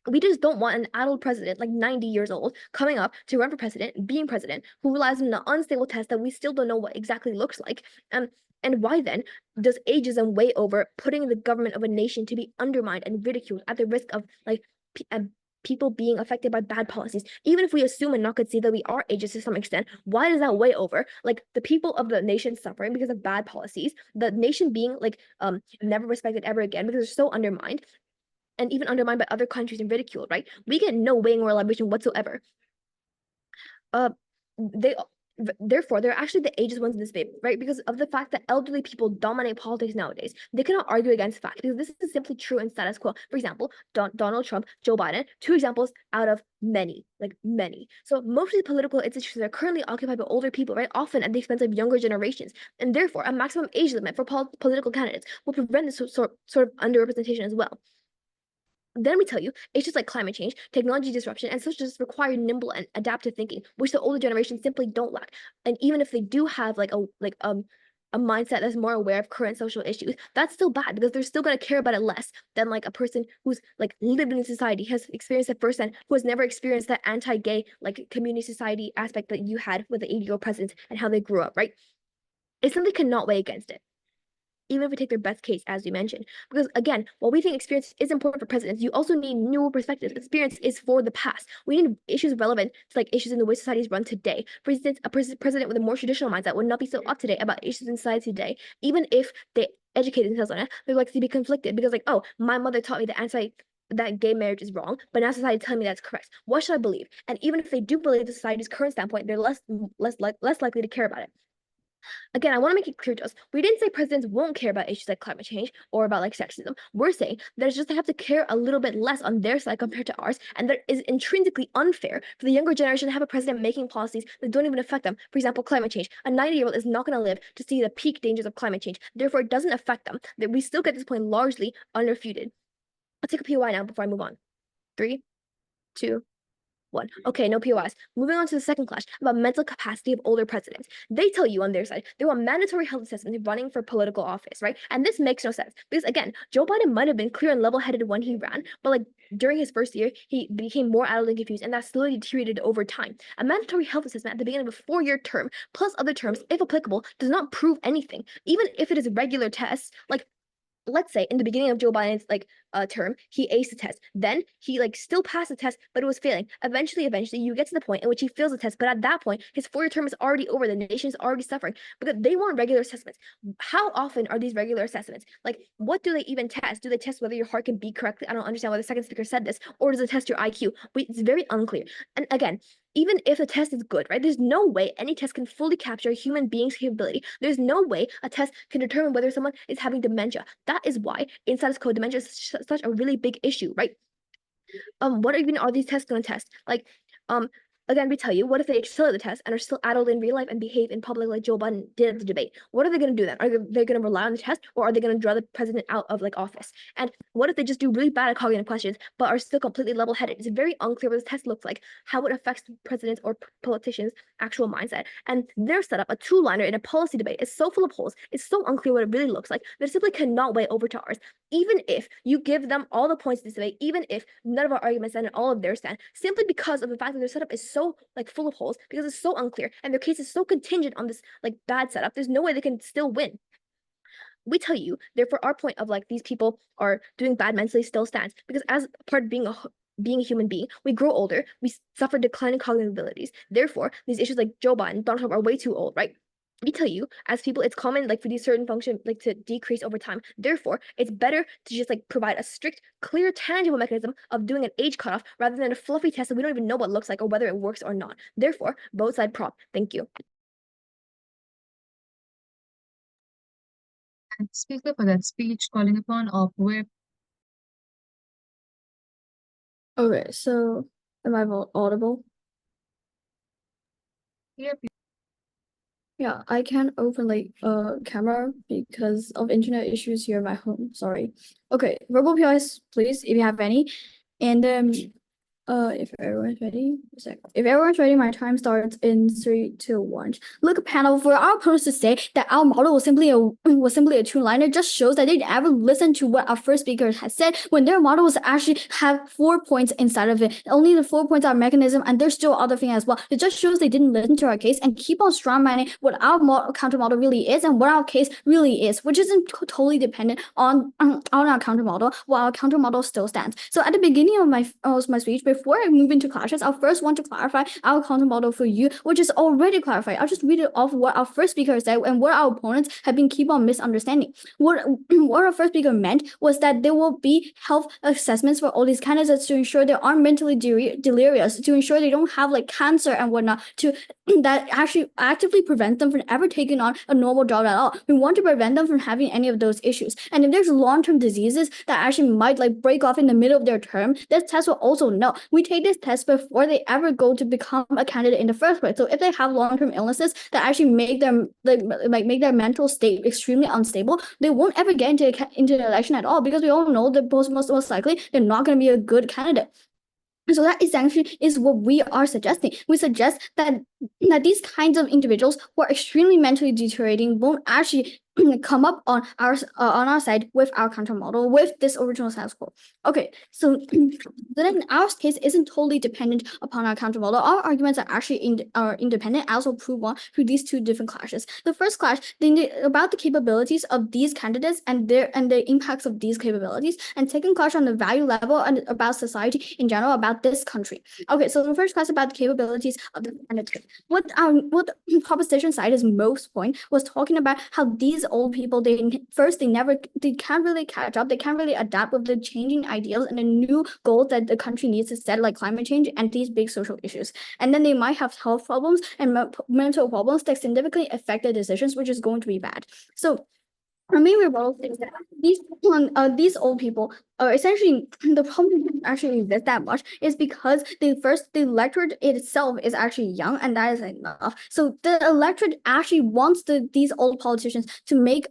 We just don't want an adult president, like 90 years old, coming up to run for president, being president, who relies on an unstable test that we still don't know what exactly looks like. And why then does ageism weigh over putting the government of a nation to be undermined and ridiculed at the risk of like people being affected by bad policies? Even if we assume and not concede that we are ageist to some extent, why does that weigh over like the people of the nation suffering because of bad policies, the nation being like never respected ever again because they're so undermined, and even undermined by other countries and ridiculed, right? We get no weighing or elaboration whatsoever. Therefore, they're actually the ageist ones in this debate, right? Because of the fact that elderly people dominate politics nowadays. They cannot argue against fact because this is simply true in status quo. For example, Donald Trump, Joe Biden, two examples out of many, like many. So most of the political institutions are currently occupied by older people, right? Often at the expense of younger generations. And therefore, a maximum age limit for political candidates will prevent this sort of underrepresentation as well. Then we tell you it's just like climate change, technology disruption, and such just require nimble and adaptive thinking, which the older generation simply don't lack. And even if they do have like a mindset that's more aware of current social issues, that's still bad because they're still gonna care about it less than like a person who's like lived in society, has experienced it firsthand, who has never experienced that anti-gay like community society aspect that you had with the 80-year-old presidents and how they grew up, right? It simply cannot weigh against it, even if we take their best case, as we mentioned. Because again, while we think experience is important for presidents, you also need new perspectives. Experience is for the past. We need issues relevant to like issues in the way societies run today. For instance, a president with a more traditional mindset would not be so up to date about issues in society today, even if they educated themselves on it. They're likely to be conflicted because like, oh, my mother taught me that gay marriage is wrong, but now society telling me that's correct. What should I believe? And even if they do believe the society's current standpoint, they're less likely to care about it. Again, I want to make it clear to us, we didn't say presidents won't care about issues like climate change or about like sexism. We're saying that it's just they have to care a little bit less on their side compared to ours, and that is intrinsically unfair for the younger generation to have a president making policies that don't even affect them. For example, climate change. A 90-year-old is not going to live to see the peak dangers of climate change. Therefore, it doesn't affect them. That we still get this point largely unrefuted. I'll take a POI now before I move on. 3, 2, 1. Okay, no POIs. Moving on to the second clash about mental capacity of older presidents. They tell you on their side they want mandatory health assessments running for political office, right? And this makes no sense because again, Joe Biden might have been clear and level-headed when he ran, but like during his first year, he became more adult and confused, and that slowly deteriorated over time. A mandatory health assessment at the beginning of a 4-year term, plus other terms, if applicable, does not prove anything. Even if it is regular tests, like let's say in the beginning of Joe Biden's like term, he aced the test. Then he like still passed the test, but it was failing. Eventually, you get to the point in which he fails the test, but at that point, his 4-year term is already over. The nation is already suffering because they want regular assessments. How often are these regular assessments? Like, what do they even test? Do they test whether your heart can beat correctly? I don't understand why the second speaker said this. Or does it test your IQ? It's very unclear. And again, even if the test is good, right? There's no way any test can fully capture a human being's capability. There's no way a test can determine whether someone is having dementia. That is why in status quo, dementia is such a really big issue, right? What even are these tests going to test? Like, again, we tell you, what if they excel at the test and are still adult in real life and behave in public like Joe Biden did at the debate? What are they going to do then? Are they going to rely on the test, or are they going to draw the president out of like office? And what if they just do really bad at cognitive questions but are still completely level-headed? It's very unclear what this test looks like, how it affects presidents or politicians' actual mindset. And their setup, a two-liner in a policy debate, is so full of holes. It's so unclear what it really looks like. They simply cannot weigh over to ours. Even if you give them all the points in this debate, even if none of our arguments stand and all of theirs stand, simply because of the fact that their setup is so like full of holes, because it's so unclear and their case is so contingent on this like bad setup, there's no way they can still win. We tell you, therefore, our point of like these people are doing bad mentally still stands, because as part of being a human being, we grow older, we suffer declining cognitive abilities. Therefore, these issues like Joe Biden, Donald Trump are way too old, right? We tell you, as people, it's common like for these certain functions like to decrease over time. Therefore, it's better to just like provide a strict, clear, tangible mechanism of doing an age cutoff rather than a fluffy test that we don't even know what it looks like or whether it works or not. Therefore, both side prop. Thank you. And speaker for that speech, calling upon of whip. Okay, so am I audible? Yep. Yeah, I can't open like camera because of internet issues here at my home. Sorry. Okay, verbal PIs, please, if you have any. And if everyone's ready, a sec. If everyone's ready, my time starts in 3, 2, 1. Look, panel, for our opponents to say that our model was simply a two-liner just shows that they never listened to what our first speaker had said when their model was actually have 4 points inside of it. Only the 4 points are mechanism, and there's still other thing as well. It just shows they didn't listen to our case and keep on strong-manning what our counter model really is and what our case really is, which isn't totally dependent on our counter model, while our counter model still stands. So at the beginning of my speech, before I move into clashes, I'll first want to clarify our counter model for you, which is already clarified. I'll just read it off what our first speaker said and what our opponents have been keep on misunderstanding. What our first speaker meant was that there will be health assessments for all these candidates to ensure they aren't mentally delirious, to ensure they don't have like cancer and whatnot, to that actually actively prevent them from ever taking on a normal job at all. We want to prevent them from having any of those issues. And if there's long-term diseases that actually might like break off in the middle of their term, this test will also know. We take this test before they ever go to become a candidate in the first place. So if they have long-term illnesses that actually make them make their mental state extremely unstable, they won't ever get into the election at all, because we all know that most likely they're not going to be a good candidate. So that essentially is what we are suggesting. We suggest that these kinds of individuals who are extremely mentally deteriorating won't actually come up on our side with our counter model, with this original status quo. Okay, so then our case isn't totally dependent upon our counter model. Our arguments are actually independent. I also prove one through these two different clashes. The first clash about the capabilities of these candidates and the impacts of these capabilities, and second clash on the value level and about society in general, about this country. Okay, so the first class about the capabilities of the candidate. What the proposition side is most point was talking about how these old people, they can't really catch up, they can't really adapt with the changing ideals and the new goals that the country needs to set, like climate change and these big social issues. And then they might have health problems and mental problems that significantly affect their decisions, which is going to be bad. So our main rebuttal is that these old people are essentially, the problem doesn't actually exist that much is because the electorate itself is actually young, and that is enough. So the electorate actually wants these old politicians to make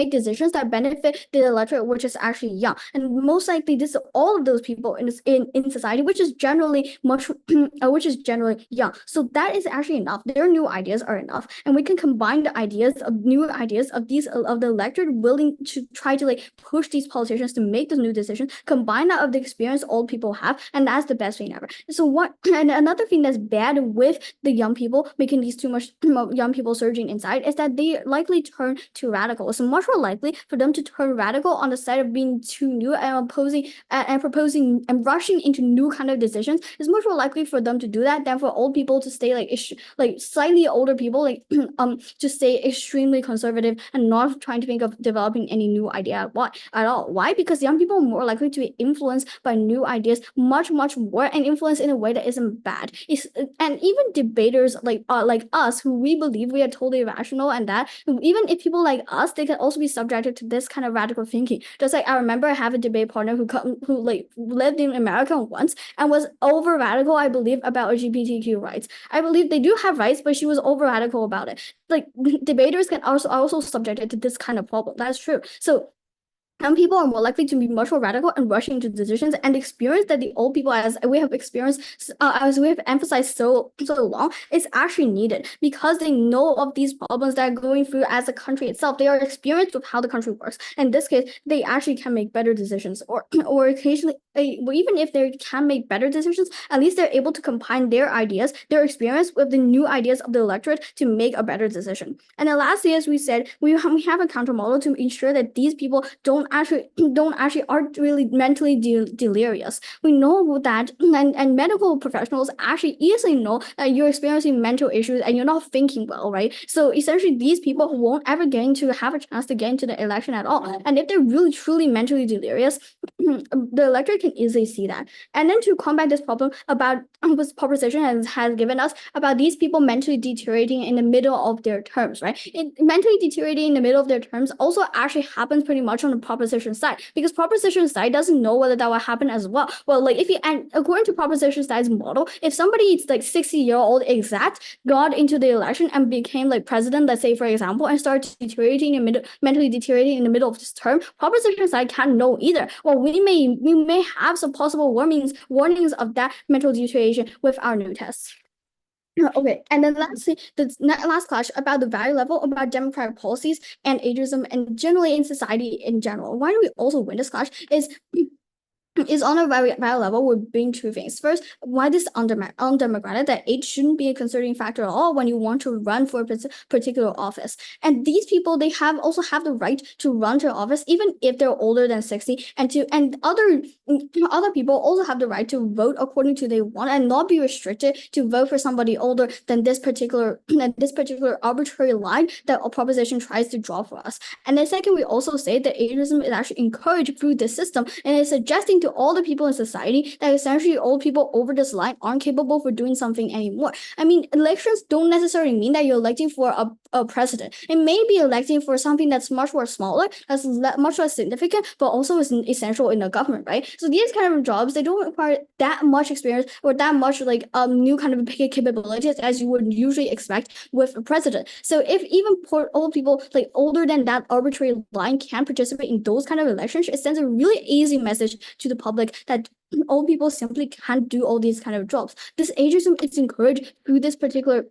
decisions that benefit the electorate, which is actually young, and most likely this is all of those people in society, which is generally young. So that is actually enough. Their new ideas are enough, and we can combine the new ideas of the electorate willing to try to like push these politicians to make those new decisions, combine that of the experience old people have, and that's the best thing ever. So and another thing that's bad with the young people making these too much young people surging inside is that they likely turn to radicalism much more likely for them to turn radical on the side of being too new and opposing and proposing and rushing into new kind of decisions. It's much more likely for them to do that than for old people to stay like slightly older people to stay extremely conservative and not trying to think of developing any new idea at all. Why? Because young people are more likely to be influenced by new ideas much more and influenced in a way that isn't bad. And even debaters like us, who we believe we are totally rational, and that even if people like us, they can also be subjected to this kind of radical thinking. Just like I remember I have a debate partner who like lived in America once and was over radical, I believe, about LGBTQ rights. I believe they do have rights, but she was over radical about it. Like debaters can also subjected to this kind of problem. That's true. So some people are more likely to be much more radical and rushing into decisions, and the experience that the old people, as we have experienced, as we have emphasized so long, is actually needed because they know of these problems that are going through as a country itself. They are experienced with how the country works. In this case, they actually can make better decisions, or occasionally, even if they can make better decisions, at least they're able to combine their ideas, their experience with the new ideas of the electorate to make a better decision. And then lastly, as we said, we have a countermodel to ensure that these people don't actually aren't really mentally delirious. We know that, and medical professionals actually easily know that you're experiencing mental issues and you're not thinking well, right? So essentially, these people won't ever get to have a chance to get into the election at all. And if they're really truly mentally delirious, the electorate can easily see that. And then to combat this problem about what proposition has given us about these people mentally deteriorating in the middle of their terms, right? Mentally deteriorating in the middle of their terms also actually happens pretty much on the proposition side, because proposition side doesn't know whether that will happen as well. Well, like and according to proposition side's model, if somebody is like 60-year-old exact got into the election and became like president, let's say for example, and started mentally deteriorating in the middle of this term, proposition side can't know either. Well, we may have some possible warnings of that mental deterioration with our new tests. Okay, and then lastly, the last clash about the value level, about democratic policies and ageism, and generally in society in general. Why do we also win this clash is on a very high level with being two things. First, why this undemocratic, that age shouldn't be a concerning factor at all when you want to run for a particular office. And these people, they also have the right to run to office even if they're older than 60, and other people also have the right to vote according to they want and not be restricted to vote for somebody older than this particular arbitrary line that a proposition tries to draw for us. And then second, we also say that ageism is actually encouraged through this system, and it's suggesting to all the people in society that essentially old people over this line aren't capable for doing something anymore. I mean, elections don't necessarily mean that you're electing for a president. It may be electing for something that's much more smaller, that's much less significant, but also is essential in the government, right? So these kind of jobs, they don't require that much experience or that much like new kind of capabilities as you would usually expect with a president. So if even poor old people like older than that arbitrary line can participate in those kind of elections, it sends a really easy message to the public that old people simply can't do all these kind of jobs. This ageism is encouraged through this particular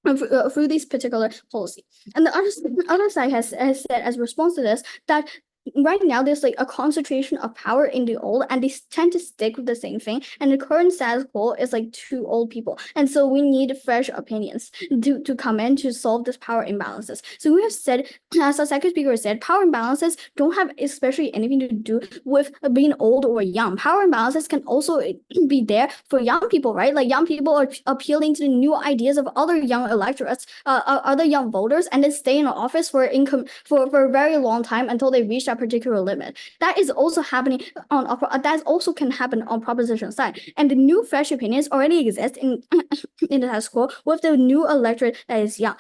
through this particular policy. And the other side has said as response to this that right now there's like a concentration of power in the old, and they tend to stick with the same thing, and the current status quo is like too old people, and so we need fresh opinions to come in to solve this power imbalances. So we have said, as our second speaker said, power imbalances don't have especially anything to do with being old or young. Power imbalances can also be there for young people, right? Like young people are appealing to the new ideas of other young electorates, other young voters, and then stay in office for a very long time until they reach that particular limit. That is also happening that also can happen on proposition side, and the new fresh opinions already exist in the status quo with the new electorate that is young.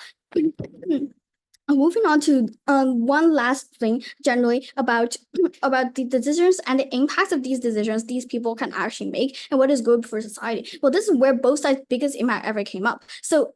Moving on to one last thing generally about the decisions and the impacts of these decisions these people can actually make and what is good for society. Well, this is where both sides' biggest impact ever came up. So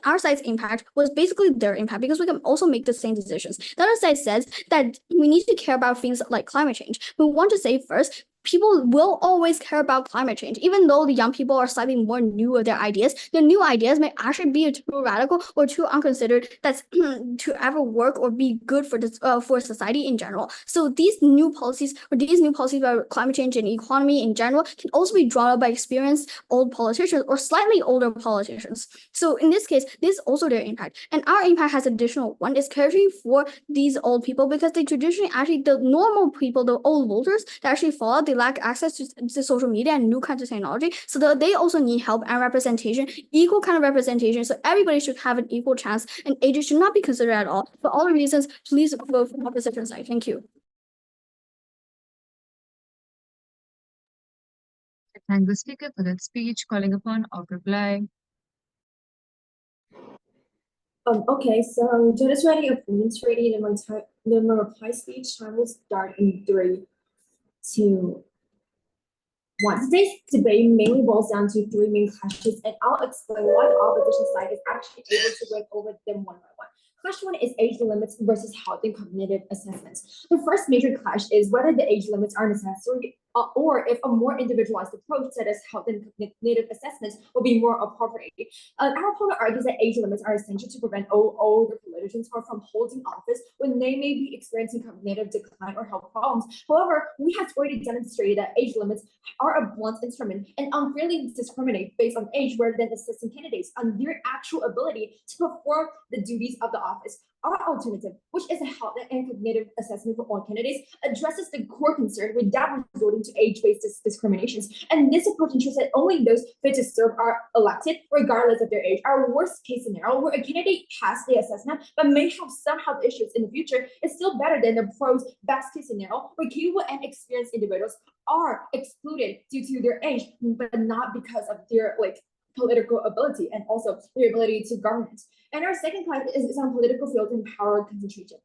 our side's impact was basically their impact, because we can also make the same decisions. The other side says that we need to care about things like climate change. We want to say first, people will always care about climate change, even though the young people are slightly more new with their ideas. The new ideas may actually be too radical or too unconsidered that's to ever work or be good for this for society in general. So these new policies about climate change and economy in general can also be drawn up by experienced old politicians or slightly older politicians. So in this case, this is also their impact. And our impact has additional one is caring for these old people because they traditionally actually the normal people, the old voters that actually fall out, they lack access to social media and new kinds of technology. So that they also need help and representation, equal kind of representation. So everybody should have an equal chance and ages should not be considered at all. For all the reasons, please vote for opposition side. Thank you. Thank the speaker for that speech, calling upon of reply. Okay, so judges ready, opponents ready, then my reply speech time will start in 3, 2, 1. Today's debate mainly boils down to 3 main clashes, and I'll explain why the opposition side is actually able to win over them one by one. Clash 1 is age limits versus health and cognitive assessments. The first major clash is whether the age limits are necessary or if a more individualized approach, such as health and cognitive assessments, will be more appropriate. Our opponent argues that age limits are essential to prevent older politicians from holding office when they may be experiencing cognitive decline or health problems. However, we have already demonstrated that age limits are a blunt instrument and unfairly discriminate based on age rather than assessing candidates on their actual ability to perform the duties of the office. Our alternative, which is a health and cognitive assessment for all candidates, addresses the core concern without resorting to age-based discriminations. And this approach ensures that only those fit to serve are elected, regardless of their age. Our worst-case scenario, where a candidate passed the assessment but may have some health issues in the future, is still better than the pro's best-case scenario, where capable and experienced individuals are excluded due to their age, but not because of their political ability and also their ability to government. And our second class is on political field and power concentration.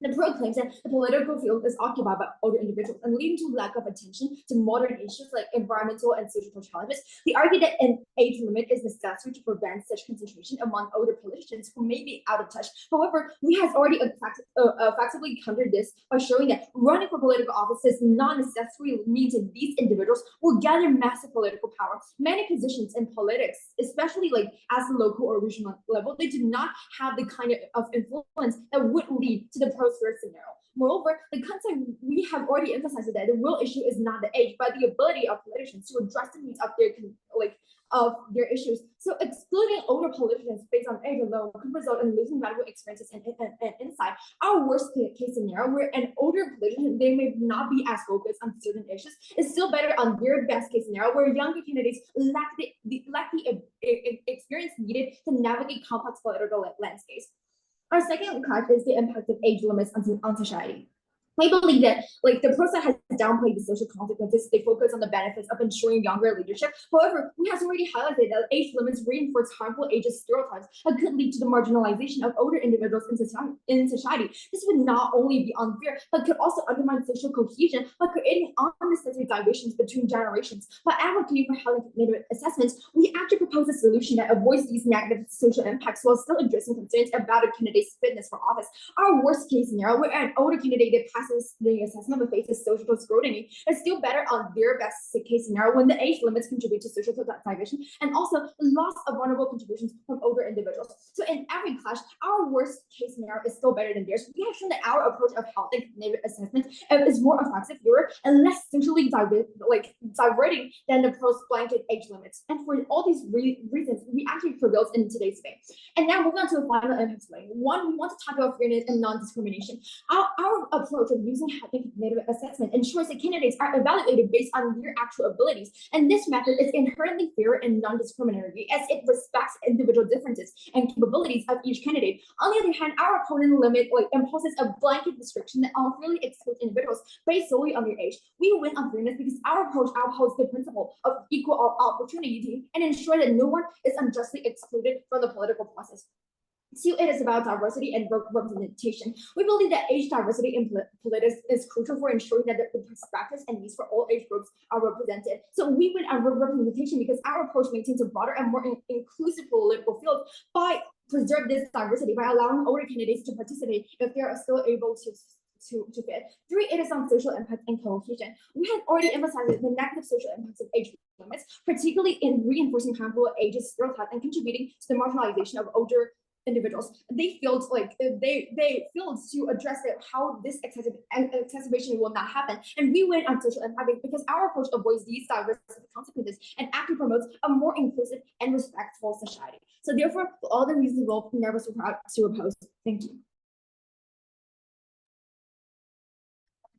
The pro claims that the political field is occupied by older individuals and leading to lack of attention to modern issues like environmental and social challenges. They argue that an age limit is necessary to prevent such concentration among older politicians who may be out of touch. However, we have already effectively countered this by showing that running for political office does not necessarily mean that these individuals will gather massive political power. Many positions in politics, especially as the local or regional level, they do not have the kind of influence that would lead to the pro scenario. Moreover, the concept we have already emphasized that the real issue is not the age, but the ability of politicians to address the needs of their issues. So excluding older politicians based on age alone could result in losing valuable experiences and insight. Our worst case scenario, where an older politician, they may not be as focused on certain issues, is still better on their best case scenario, where younger candidates lack the experience needed to navigate complex political landscapes. Our second clash is the impact of age limits on society. I believe that the process has downplayed the social consequences. They focus on the benefits of ensuring younger leadership. However, we have already highlighted that age limits reinforce harmful ageist stereotypes that could lead to the marginalization of older individuals in society. This would not only be unfair, but could also undermine social cohesion by creating unnecessary divisions between generations. By advocating for health and cognitive assessments, we actually propose a solution that avoids these negative social impacts while still addressing concerns about a candidate's fitness for office. Our worst case scenario, where an older candidate that passes the assessment but faces social scrutiny, is still better on their best case scenario when the age limits contribute to social division and also loss of vulnerable contributions from older individuals. So in every clash, our worst case scenario is still better than theirs. We have shown that our approach of health and cognitive assessment is more effective, fewer, and less socially diverting than the pro's blanket age limits. And for all these reasons, we actually prevailed in today's debate. And now moving on to the final impact way. One, we want to talk about fairness and non-discrimination. Our approach of using health and cognitive assessment ensures that candidates are evaluated based on their actual abilities. And this method is inherently fair and non-discriminatory as it respects individual differences and capabilities of each candidate. On the other hand, our opponent limit imposes a blanket restriction that unfairly excludes individuals based solely on their age. We win on fairness because our approach upholds the principle of equal opportunity and ensure that no one is unjustly excluded from the political process. Two, it is about diversity and representation. We believe that age diversity in politics is crucial for ensuring that the perspectives and needs for all age groups are represented. So we win on representation because our approach maintains a broader and more inclusive political field by preserve this diversity by allowing older candidates to participate if they are still able to to fit. 3, it is on social impact and cohesion. We had already emphasized the negative social impacts of age limits, particularly in reinforcing harmful ages stereotype and contributing to the marginalization of older individuals. They feel like they feel to address how this exacerbation will not happen. And we went on social impact because our approach avoids these diverse consequences and actually promotes a more inclusive and respectful society. So therefore, for all the reasons we'll never so proud to oppose. Thank you.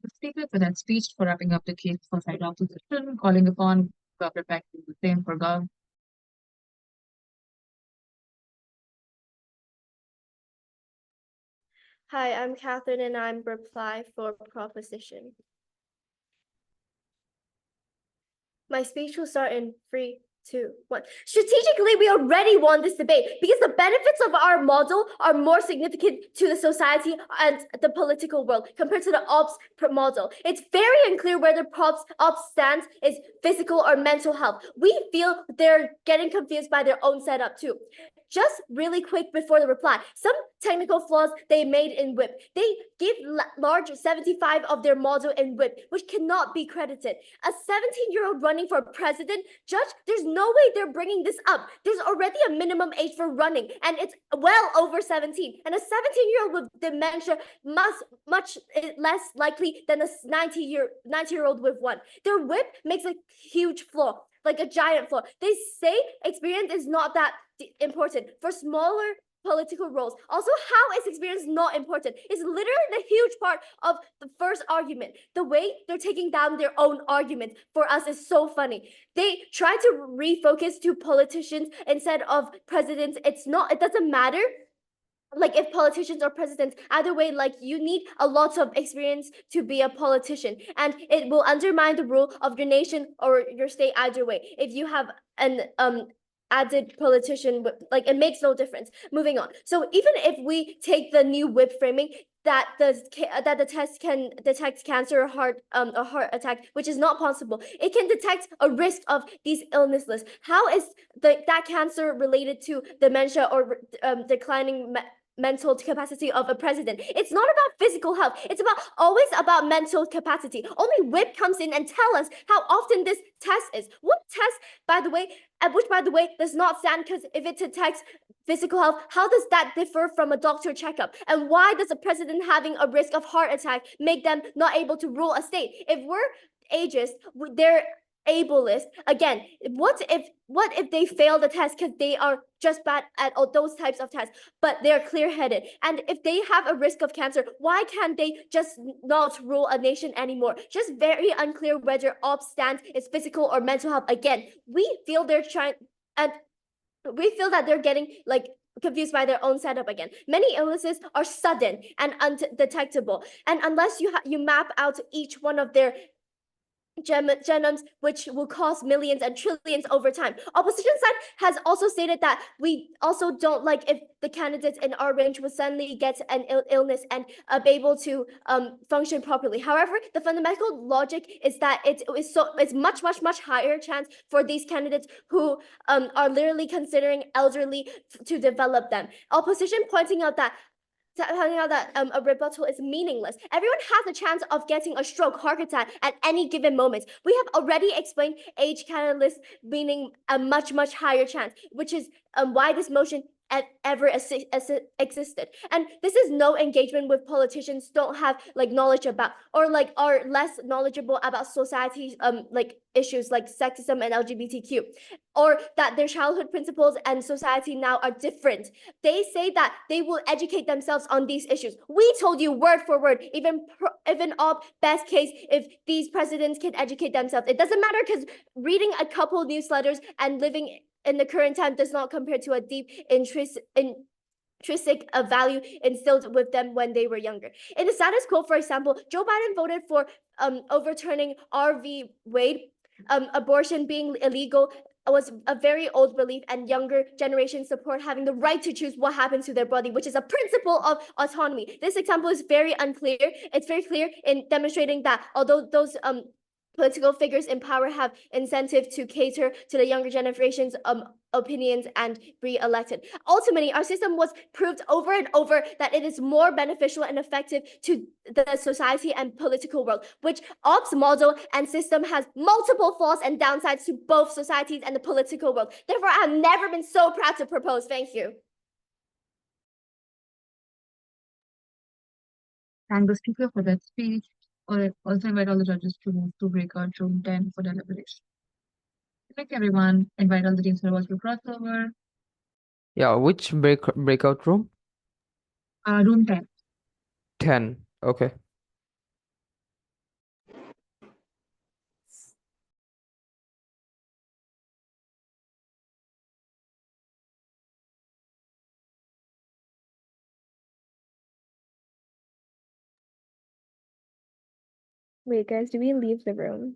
The speaker for that speech for wrapping up the case for side opposition, calling upon Dr. Peck to do the same for Gov. Hi, I'm Catherine and I'm reply for proposition. My speech will start in 3, 2, 1. Strategically, we already won this debate because the benefits of our model are more significant to the society and the political world compared to the ops model. It's very unclear whether ops stance is physical or mental health. We feel they're getting confused by their own setup too. Just really quick before the reply, some technical flaws they made in WHIP. They give large 75 of their model in WHIP, which cannot be credited. A 17-year-old running for president, judge, there's no way they're bringing this up. There's already a minimum age for running, and it's well over 17. And a 17-year-old with dementia much less likely than a 90-year-old with one. Their WHIP makes a huge flaw, like a giant flaw. They say experience is not that important for smaller political roles. Also, how is experience not important? It's literally the huge part of the first argument. The way they're taking down their own argument for us is so funny. They try to refocus to politicians instead of presidents. It doesn't matter. Like if politicians or presidents, either way, like you need a lot of experience to be a politician, and it will undermine the rule of your nation or your state either way. If you have an added politician, like it makes no difference. Moving on. So even if we take the new WHIP framing that the test can detect cancer or heart attack, which is not possible, it can detect a risk of these illnesses. How is that cancer related to dementia or declining mental capacity of a president? It's not about physical health. It's always about mental capacity. Only WHIP comes in and tell us how often this test is. What test, by the way, which by the way does not stand, because if it detects physical health, how does that differ from a doctor checkup? And why does a president having a risk of heart attack make them not able to rule a state? If we're ageist, they're ableist. Again, what if they fail the test because they are just bad at all those types of tests, but they're clear-headed? And if they have a risk of cancer, why can't they just not rule a nation anymore? Just very unclear whether ops stance is physical or mental health. Again, we feel that they're getting like confused by their own setup again. Many illnesses are sudden and undetectable, and unless you map out each one of their genomes, which will cost millions and trillions over time. Opposition side has also stated that we also don't like if the candidates in our range will suddenly get an illness and be able to function properly. However, the fundamental logic is that it's much higher chance for these candidates who are literally considering elderly to develop them. Opposition pointing out that a rebuttal is meaningless. Everyone has a chance of getting a stroke, heart attack at any given moment. We have already explained age catalyst meaning a much higher chance, which is why this motion ever existed. And this is no engagement with politicians don't have like knowledge about, or like are less knowledgeable about society's like issues like sexism and LGBTQ, or that their childhood principles and society now are different. They say that they will educate themselves on these issues. We told you word for word, even best case, if these presidents can educate themselves, it doesn't matter, because reading a couple newsletters and living in the current time does not compare to a deep intrinsic value instilled with them when they were younger. In the status quo, for example, Joe Biden voted for overturning Roe v. Wade. Abortion being illegal was a very old belief, and younger generations support having the right to choose what happens to their body, which is a principle of autonomy. This example is very unclear. It's very clear in demonstrating that although those political figures in power have incentive to cater to the younger generation's opinions and be elected. Ultimately, our system was proved over and over that it is more beneficial and effective to the society and political world, which ops model and system has multiple flaws and downsides to both societies and the political world. Therefore, I have never been so proud to propose. Thank you. Thank the speaker for that speech. Or also invite all the judges to move to breakout room 10 for deliberation. Thank you, everyone. Invite all the teams for a virtual crossover. Yeah, which breakout room? Room 10. 10. Okay. Wait, guys, do we leave the room?